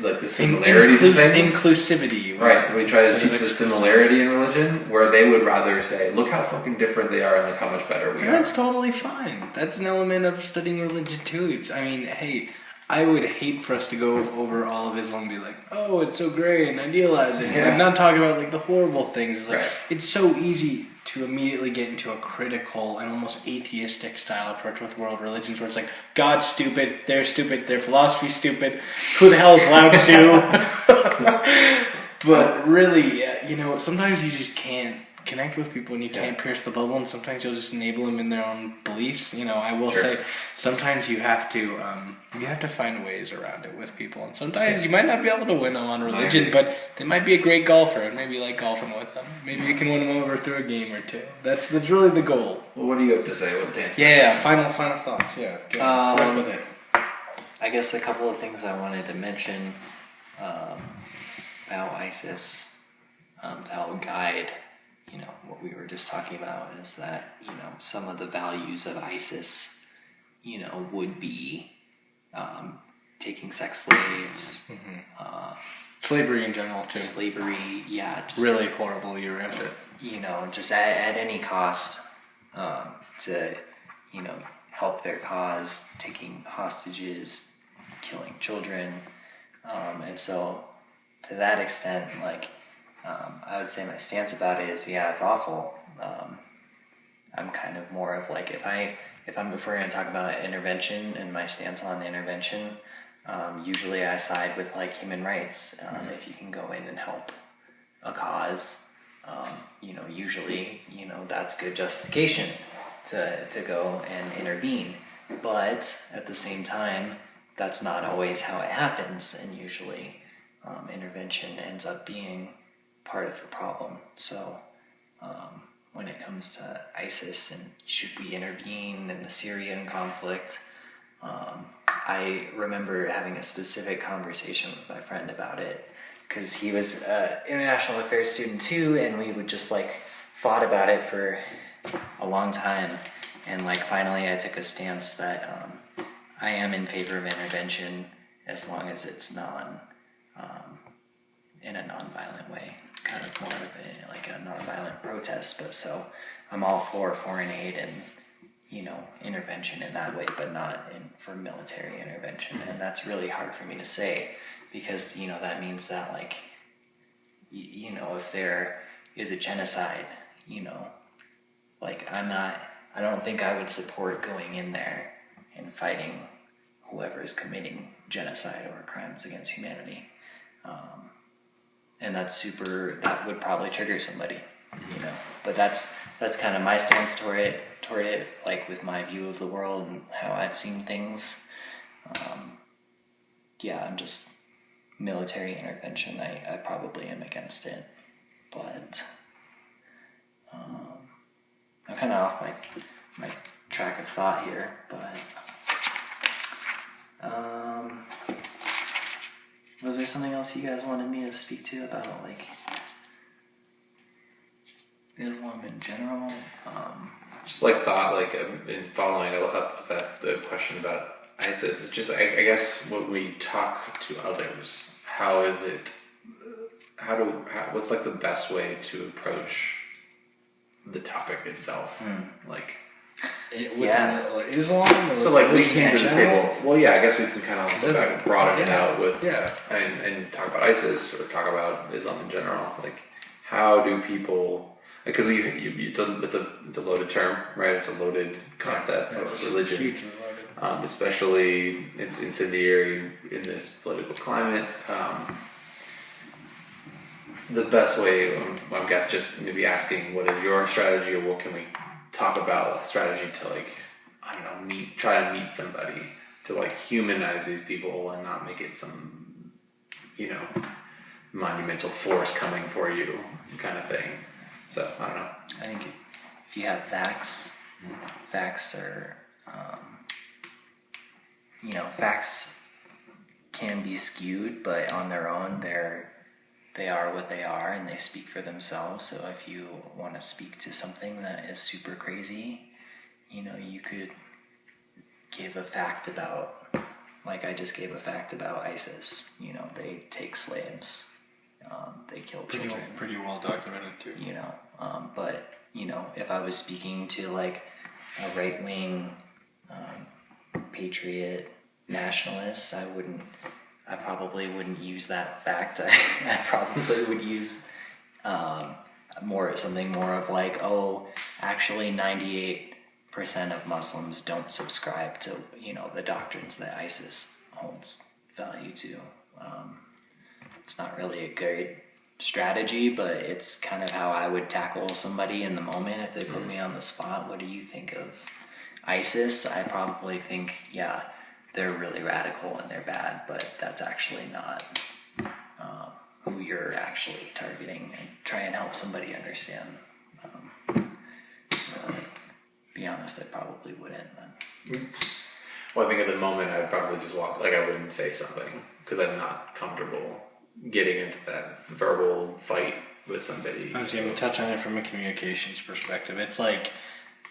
like the similarities of things. Inclusivity. Right. We try to teach the similarity in religion, where they would rather say, look how fucking different they are and like how much better we are. That's totally fine. That's an element of studying religion too. Hey, I would hate for us to go over all of Islam and be like, oh, it's so great and idealizing. Yeah. I'm not talking about like the horrible things. It's like, right. It's so easy to immediately get into a critical and almost atheistic style approach with world religions, where it's like, God's stupid, their philosophy's stupid, who the hell is Lao Tzu? But really, sometimes you just can't connect with people and you can't pierce the bubble, and sometimes you'll just enable them in their own beliefs. I will say, sometimes you have to find ways around it with people, and sometimes you might not be able to win them on religion, but they might be a great golfer and maybe you like golfing with them. Maybe you can win them over through a game or two. That's really the goal. Well, what do you have to say? What dance? Yeah, final thoughts. Yeah, go with it. I guess a couple of things I wanted to mention about ISIS to help guide what we were just talking about is that, some of the values of ISIS, would be taking sex slaves, Slavery in general too. slavery, yeah, just, Really horrible. You're at it. you know, just at any cost to, you know, help their cause, taking hostages, killing children. And so to that extent, like, I would say my stance about it is, yeah, it's awful. I'm kind of more of like, if we're going to talk about intervention and my stance on intervention, usually I side with like human rights. If you can go in and help a cause, you know, usually, you know, that's good justification to go and intervene. But at the same time, that's not always how it happens, and usually intervention ends up being part of the problem. So when it comes to ISIS and should we intervene in the Syrian conflict, I remember having a specific conversation with my friend about it, because he was an international affairs student too, and we would just like fought about it for a long time. And like finally I took a stance that I am in favor of intervention as long as it's in a non-violent way, kind of more of like a non-violent protest. But so I'm all for foreign aid and, you know, intervention in that way, but not for military intervention. And that's really hard for me to say, because, you know, that means that like, you know, if there is a genocide, you know, like I don't think I would support going in there and fighting whoever is committing genocide or crimes against humanity. And that would probably trigger somebody, you know, but that's kind of my stance toward it, like with my view of the world and how I've seen things. Yeah, I'm just military intervention. I probably am against it, but I'm kind of off my track of thought here, but was there something else you guys wanted me to speak to about, like, Islam in general? Just like thought, like in following up with the question about ISIS, it's just I guess when we talk to others, what's like the best way to approach the topic itself? Like Islam? Or so like we Islam came in to the general? table. Well, yeah, I guess we can kind of go back and broaden it out with and talk about ISIS or talk about Islam in general. Like, how do people? Because it's a loaded term, right? It's a loaded concept of religion. Hugely loaded. Especially it's incendiary in this political climate. The best way, I guess, just maybe asking what is your strategy, or what can we talk about a strategy to, like, I don't know, try to meet somebody, to like humanize these people and not make it some, you know, monumental force coming for you kind of thing. So I don't know. I think if you have facts are, you know, facts can be skewed, but on their own, they are what they are, and they speak for themselves. So if you want to speak to something that is super crazy, you know, you could give a fact about, like I just gave a fact about ISIS. You know, they take slaves, they kill children. Pretty well documented too. You know, but, you know, if I was speaking to like a right-wing patriot nationalist, I probably wouldn't use that fact. I probably would use something more of like, oh, actually 98% of Muslims don't subscribe to, you know, the doctrines that ISIS holds value to. It's not really a good strategy, but it's kind of how I would tackle somebody in the moment if they put me on the spot. What do you think of ISIS? I probably think, yeah, they're really radical and they're bad, but that's actually not who you're actually targeting, and try and help somebody understand. So, be honest, I probably wouldn't then. Well, I think at the moment I'd probably just walk, like I wouldn't say something because I'm not comfortable getting into that verbal fight with somebody. I was going to touch on it from a communications perspective. It's like,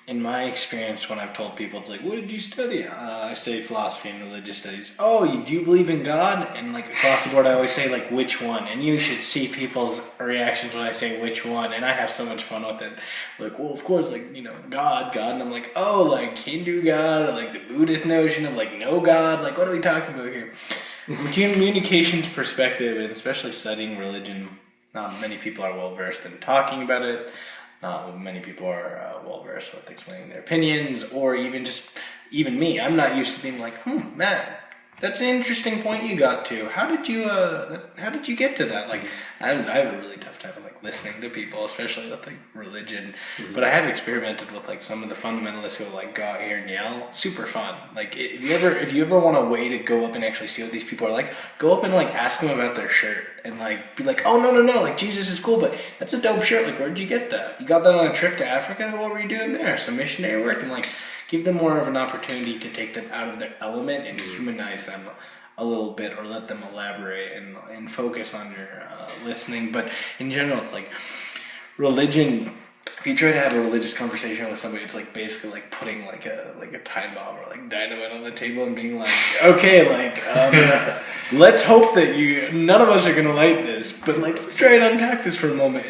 in my experience, when I've told people, it's like, what did you study? I studied philosophy and religious studies. Oh, do you believe in God? And like across the board, I always say like, which one? And you should see people's reactions when I say which one. And I have so much fun with it. Like, well, of course, like, God. And I'm like, oh, like Hindu God, or like the Buddhist notion of like no God. Like, what are we talking about here? From communications perspective, and especially studying religion, not many people are well versed in talking about it. Not many people are well versed with explaining their opinions, or even me. I'm not used to being like, Matt, that's an interesting point you got to. How did you get to that? Like, I have a really tough time with like listening to people, especially with like religion. Mm-hmm. But I have experimented with like some of the fundamentalists who like go out here and yell. Super fun. Like, if you ever want a way to go up and actually see what these people are like, go up and like ask them about their shirt and like be like, oh no, like Jesus is cool, but that's a dope shirt. Like, where'd you get that? You got that on a trip to Africa? What were you doing there? Some missionary work? And like, give them more of an opportunity to take them out of their element and humanize them a little bit, or let them elaborate and focus on your listening. But in general, it's like religion. If you try to have a religious conversation with somebody, it's like basically like putting like a time bomb or like dynamite on the table and being like, okay, like let's hope that none of us are gonna like this, but like let's try and unpack this for a moment.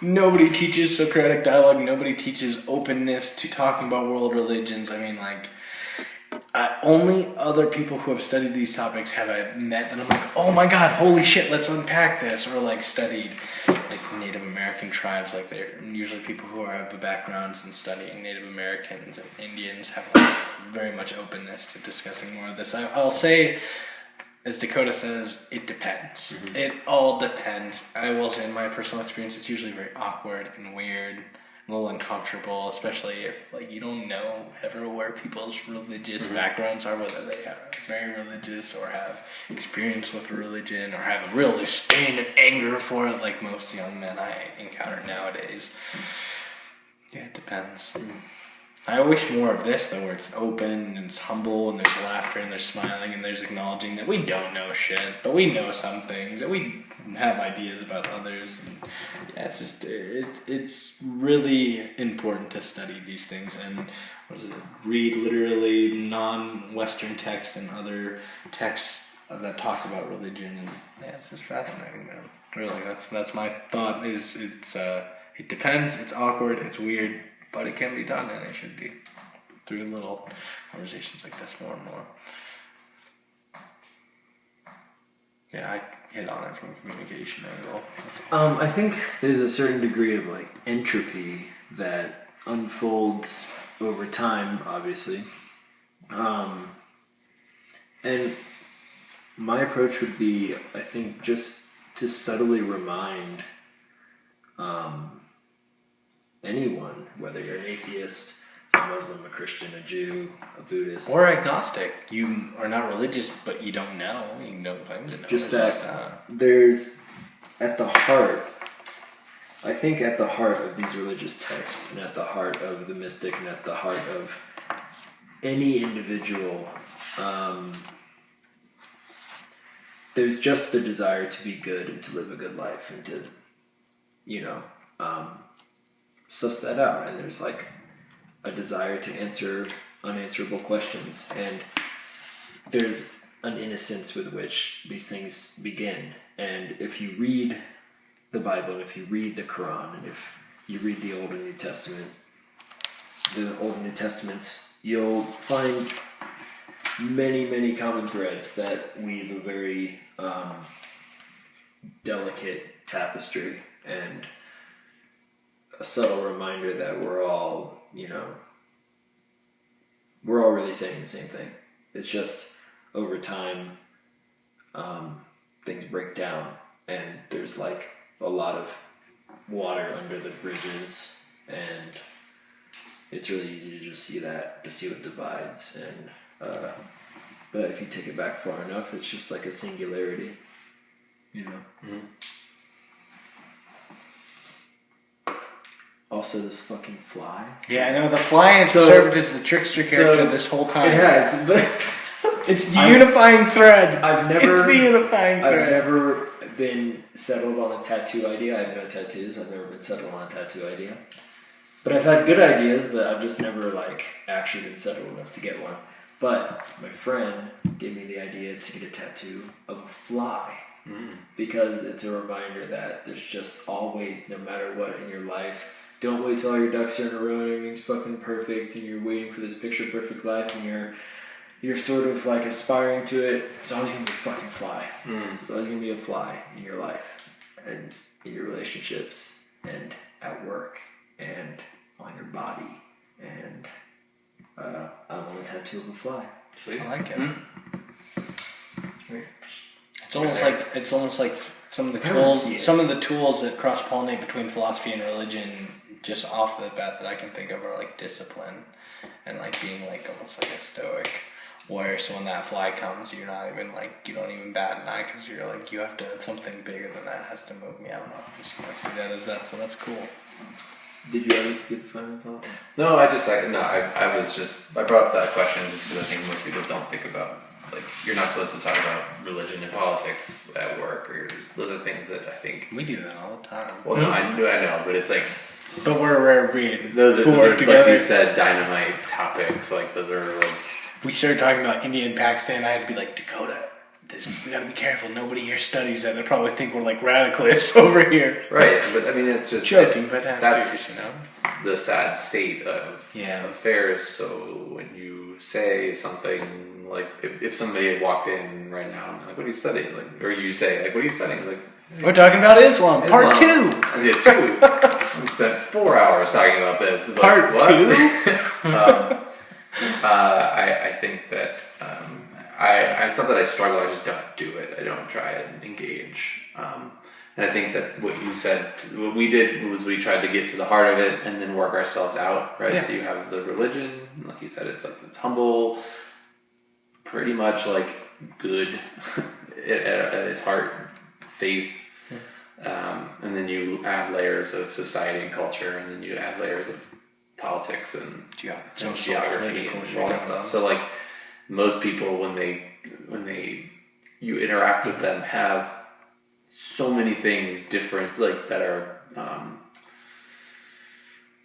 Nobody teaches Socratic dialogue. Nobody teaches openness to talking about world religions. I mean, like, only other people who have studied these topics have I met that I'm like, oh my god, holy shit, let's unpack this. Or like studied like Native American tribes. Like, they're usually people who have backgrounds in studying Native Americans and Indians have like very much openness to discussing more of this. I'll say, as Dakota says, it depends. Mm-hmm. It all depends. I will say, in my personal experience, it's usually very awkward and weird, a little uncomfortable, especially if like you don't know ever where people's religious backgrounds are, whether they are very religious or have experience with religion or have a real disdain and anger for it, like most young men I encounter nowadays. Yeah, it depends. I wish more of this, though, where it's open and it's humble and there's laughter and there's smiling and there's acknowledging that we don't know shit, but we know some things, that we have ideas about others. And yeah, it's just, it's really important to study these things and read literally non-Western texts and other texts that talk about religion. And yeah, it's just fascinating, man. Really, that's my thought. It depends. It's awkward. It's weird. But it can be done, and it should be, through little conversations like this more and more. Yeah, I hit on it from a communication angle. I think there's a certain degree of like entropy that unfolds over time, obviously. And my approach would be, I think, just to subtly remind anyone, whether you're an atheist, a Muslim, a Christian, a Jew, a Buddhist, or agnostic. You are not religious, but you don't know. You don't claim to know. Just that there's, at the heart, I think at the heart of these religious texts, and at the heart of the mystic, and at the heart of any individual, there's just the desire to be good and to live a good life and to, suss that out. And there's like a desire to answer unanswerable questions, and there's an innocence with which these things begin. And if you read the Bible, and if you read the Quran, and if you read the Old and New Testament, the Old and New Testaments, you'll find many common threads that weave a very delicate tapestry, and a subtle reminder that we're all really saying the same thing. It's just over time, things break down, and there's like a lot of water under the bridges, and it's really easy to just see what divides. And but if you take it back far enough, it's just like a singularity, Mm-hmm. Also, this fucking fly. Yeah, I know, the fly has served as the trickster character this whole time. It has, but it's the unifying thread. It's the unifying thread. I've never been settled on a tattoo idea. I have no tattoos. I've never been settled on a tattoo idea. But I've had good ideas, but I've just never like actually been settled enough to get one. But my friend gave me the idea to get a tattoo of a fly. Because it's a reminder that there's just always, no matter what in your life, don't wait till all your ducks are in a row and everything's fucking perfect and you're waiting for this picture perfect life and you're sort of like aspiring to it. There's always gonna be a fucking fly. There's always gonna be a fly in your life and in your relationships and at work and on your body. And I want a tattoo of a fly. Sweet. I like it. It's almost like some of the tools that cross pollinate between philosophy and religion, just off the bat that I can think of, are like discipline and like being like almost like a stoic. Where so when that fly comes, you're not even like, you don't even bat an eye because you're like, you have to, something bigger than that has to move me. I don't know. I just kind of see that as that, so that's cool. Did you ever get final thoughts? No, I brought up that question just because I think most people don't think about, like, you're not supposed to talk about religion and politics at work, or those are things that I think We do that all the time. Well, no, I know, but it's like But we're a rare breed. those are together. like you said, dynamite topics. Like those are like. We started talking about India and Pakistan. I had to be like, Dakota, we gotta be careful. Nobody here studies that. They probably think we're like radicalists over here. Right, but I mean, it's just joking, but that's serious, you know? The sad state of affairs. So when you say something like, if somebody had walked in right now and like, what are you studying? Like, or you say like, what are you studying? Like, we're talking about Islam. Part 2. Yeah, 2. We spent 4 hours talking about this. It's Part like, 2. I think that it's not that I struggle. I just don't do it. I don't try and engage. And I think that what you said, what we did was we tried to get to the heart of it and then work ourselves out, right? Yeah. So you have the religion, like you said, it's like it's humble, pretty much like good at its heart, faith. And then you add layers of society and culture, and then you add layers of politics and geography and all that stuff. So like most people, when you interact with them, have so many things different, like that are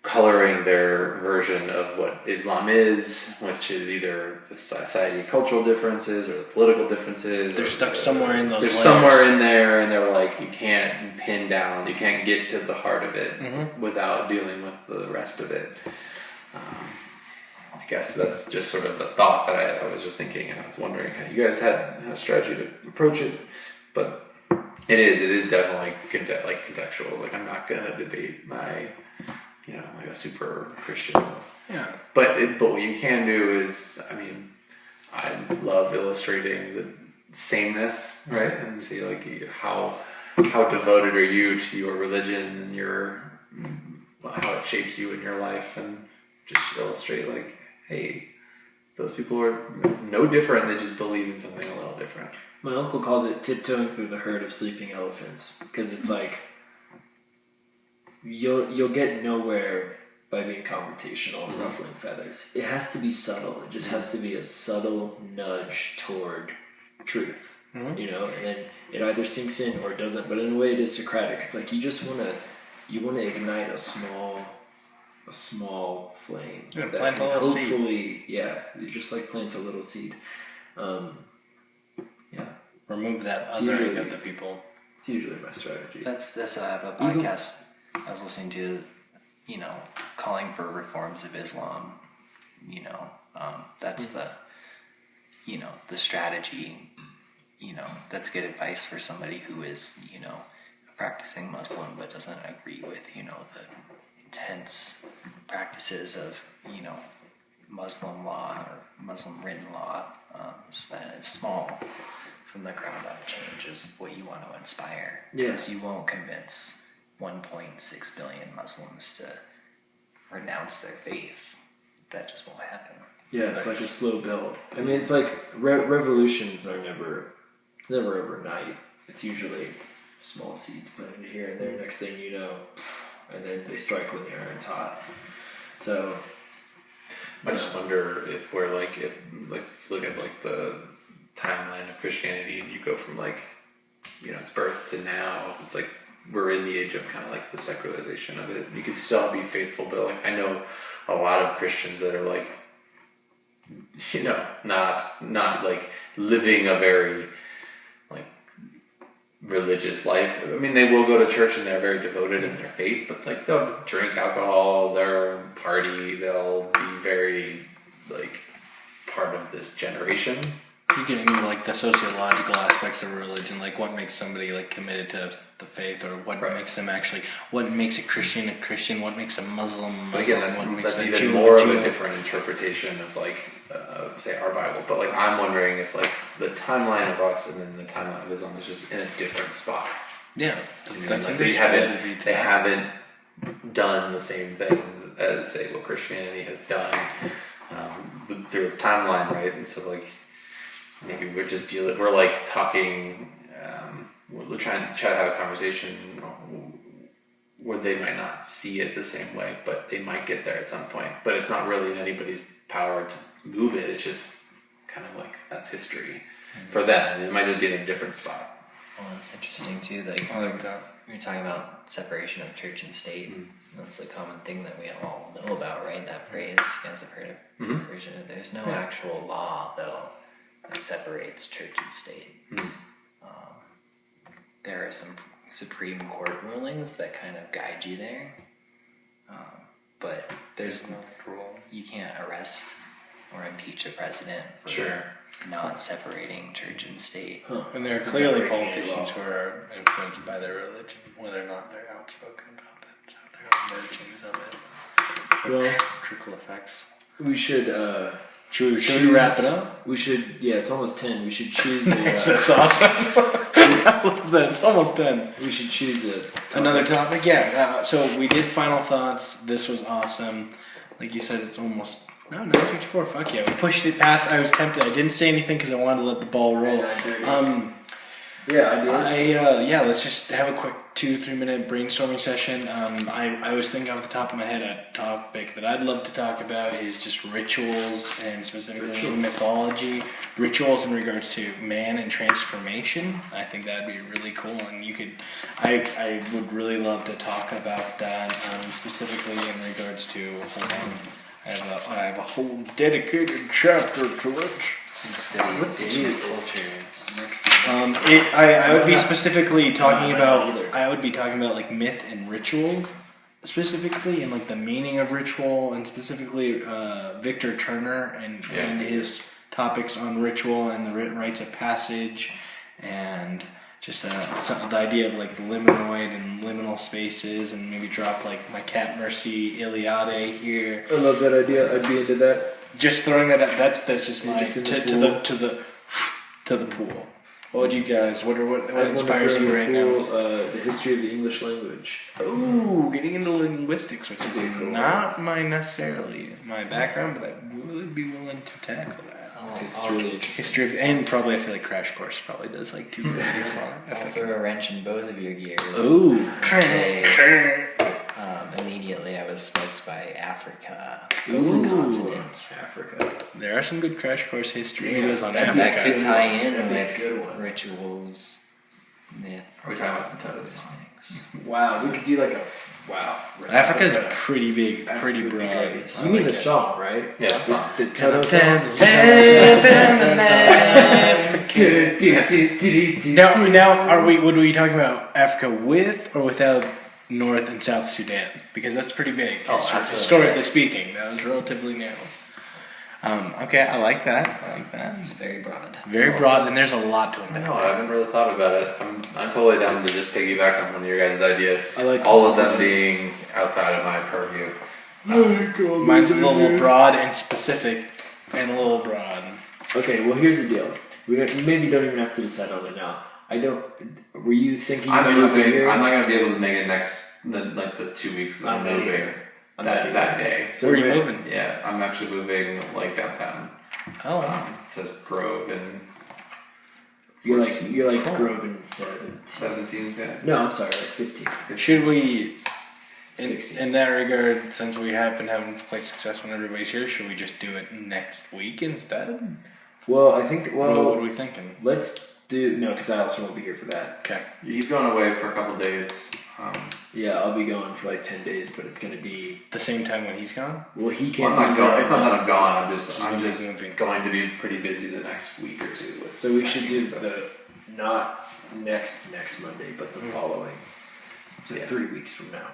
coloring their version of what Islam is, which is either the society cultural differences or the political differences. They're stuck somewhere in those layers. Somewhere in there, and they're like, you can't pin down, you can't get to the heart of it without dealing with the rest of it. I guess that's just sort of a thought that I was just thinking, and I was wondering how you guys had a strategy to approach it, but it is definitely contextual. Like, I'm not gonna debate my, like a super Christian. Yeah. But what you can do is, I mean, I love illustrating the sameness, right? And see like how devoted are you to your religion and how it shapes you in your life, and just illustrate like, hey, those people are no different. They just believe in something a little different. My uncle calls it tiptoeing through the herd of sleeping elephants, because it's like you'll get nowhere by being confrontational and ruffling feathers. It has to be subtle. It just has to be a subtle nudge toward truth, and then it either sinks in or it doesn't. But in a way, it is Socratic. It's like you want to ignite a small flame that plant can a little hopefully, you just like plant a little seed. Remove that othering of the people. It's usually my strategy. That's I have a podcast I was listening to, calling for reforms of Islam. That's the strategy. That's good advice for somebody who is, a practicing Muslim but doesn't agree with, the intense practices of, Muslim law or Muslim written law. It's small. From the ground up change is what you want to inspire. Because you won't convince 1.6 billion Muslims to renounce their faith. That just won't happen. Yeah, it's like a slow build. I mean, it's like revolutions are never overnight. It's usually small seeds planted here and there. Next thing you know, and then they strike when the iron's hot. So I just wonder if we're if you look at the timeline of Christianity, and you go from its birth to now, it's we're in the age of kind of like the secularization of it. You can still be faithful, but like I know a lot of Christians that are like, you know, not like living a very like religious life. I mean, they will go to church and they're very devoted in their faith, but like they'll drink alcohol, they'll party, they'll be very like part of this generation. You get into like the sociological aspects of religion, like what makes somebody like committed to the faith, or what makes them actually, what makes a Christian, what makes a Muslim. But again, that's a even Jew more a of Jew. a different interpretation of like, say our Bible. But like, I'm wondering if like the timeline of us and then the timeline of Islam is just in a different spot. Yeah, I mean, like they haven't done the same things as say what Christianity has done through its timeline, right? And so like maybe we're like talking, we're trying to have a conversation where they might not see it the same way, but they might get there at some point. But it's not really in anybody's power to move it. It's just kind of like that's history for them. It might just be in a different spot. Well, it's interesting too. Like I like that. you're talking about separation of church and state. That's a common thing that we all know about, right? That phrase, you guys have heard of separation. There's no actual law though that separates church and state. There are some Supreme Court rulings that kind of guide you there, but there's no rule. You can't arrest or impeach a president for not separating church and state. And there are clearly politicians who are influenced by their religion, whether or not they're outspoken about that. So there are mergings of it. Well, Trickle effects. we should. Should we wrap it up? We should. Yeah, it's almost 10. We should choose a. That's awesome. I love that. It's almost done. We should choose Another topic. Yeah. So we did final thoughts. This was awesome. Like you said, it's almost. No, 9:54. Fuck yeah. We pushed it past. I was tempted. I didn't say anything because I wanted to let the ball roll. Ideas. Let's just have a quick 2-3 minute brainstorming session. I was thinking off the top of my head a topic that I'd love to talk about is just rituals and specifically mythology. Rituals in regards to man and transformation. I think that'd be really cool, and I would really love to talk about that specifically in regards to. I have a whole dedicated chapter to it. Study indigenous cultures. I would be specifically talking about. I would be talking about like myth and ritual, specifically, and like the meaning of ritual, and specifically Victor Turner and his topics on ritual and the rites of passage, and just the idea of like the liminal and liminal spaces, and maybe drop like my cat Mercy Iliade here. I love that idea. I'd be into that. Just throwing that out. That's just my Just to the pool. What do you guys? What inspires you right now? The history of the English language. Ooh, getting into linguistics, which is not necessarily my background, but I would be willing to tackle that. It's really interesting. History of, and probably I feel like Crash Course probably does like 2 videos on it. I'll throw a wrench in both of your gears. Ooh, immediately I was smoked by Africa. Ooh, Continent. Africa. There are some good Crash Course history videos on That Africa. could tie in That'd be a with good one. rituals, myth, Are we talking about the totems? things. Wow, we could do like a Africa's pretty big, pretty would be broad. great. You mean the song, right? Yeah, song. The Toto song. Now, would we talking about Africa with or without North and South Sudan? Because that's pretty big, historically speaking. That was relatively new. Okay, I like that. It's very broad. Very broad, and there's a lot to I unpack. know, I haven't really thought about it. I'm totally down to just piggyback on one of your guys' ideas. I like all of them being outside of my purview. Mine's a little broad and specific, and a little broad. Okay, well here's the deal. We maybe don't even have to decide on it now. I don't. Were you thinking? I'm you might not be moving. here? I'm not gonna be able to make it the 2 weeks that I'm moving that day. So where are you moving? Yeah, I'm actually moving like downtown. To Grove and You're like Grove and 17. Yeah. No, I'm sorry, like 15. Should we, 16. in that regard, since we have been having quite success when everybody's here, should we just do it next week instead? Well, I think. What are we thinking? Let's No, because I also won't be here for that. Okay. He's going away for a couple days. Yeah, I'll be gone for like 10 days, but it's gonna be. The same time when he's gone? Well, he I'm can't. not be going. here. It's not that I'm gone. I'm just Moving. going to be pretty busy the next week or two. With So we should do the not next Monday, but the following. So 3 weeks from now.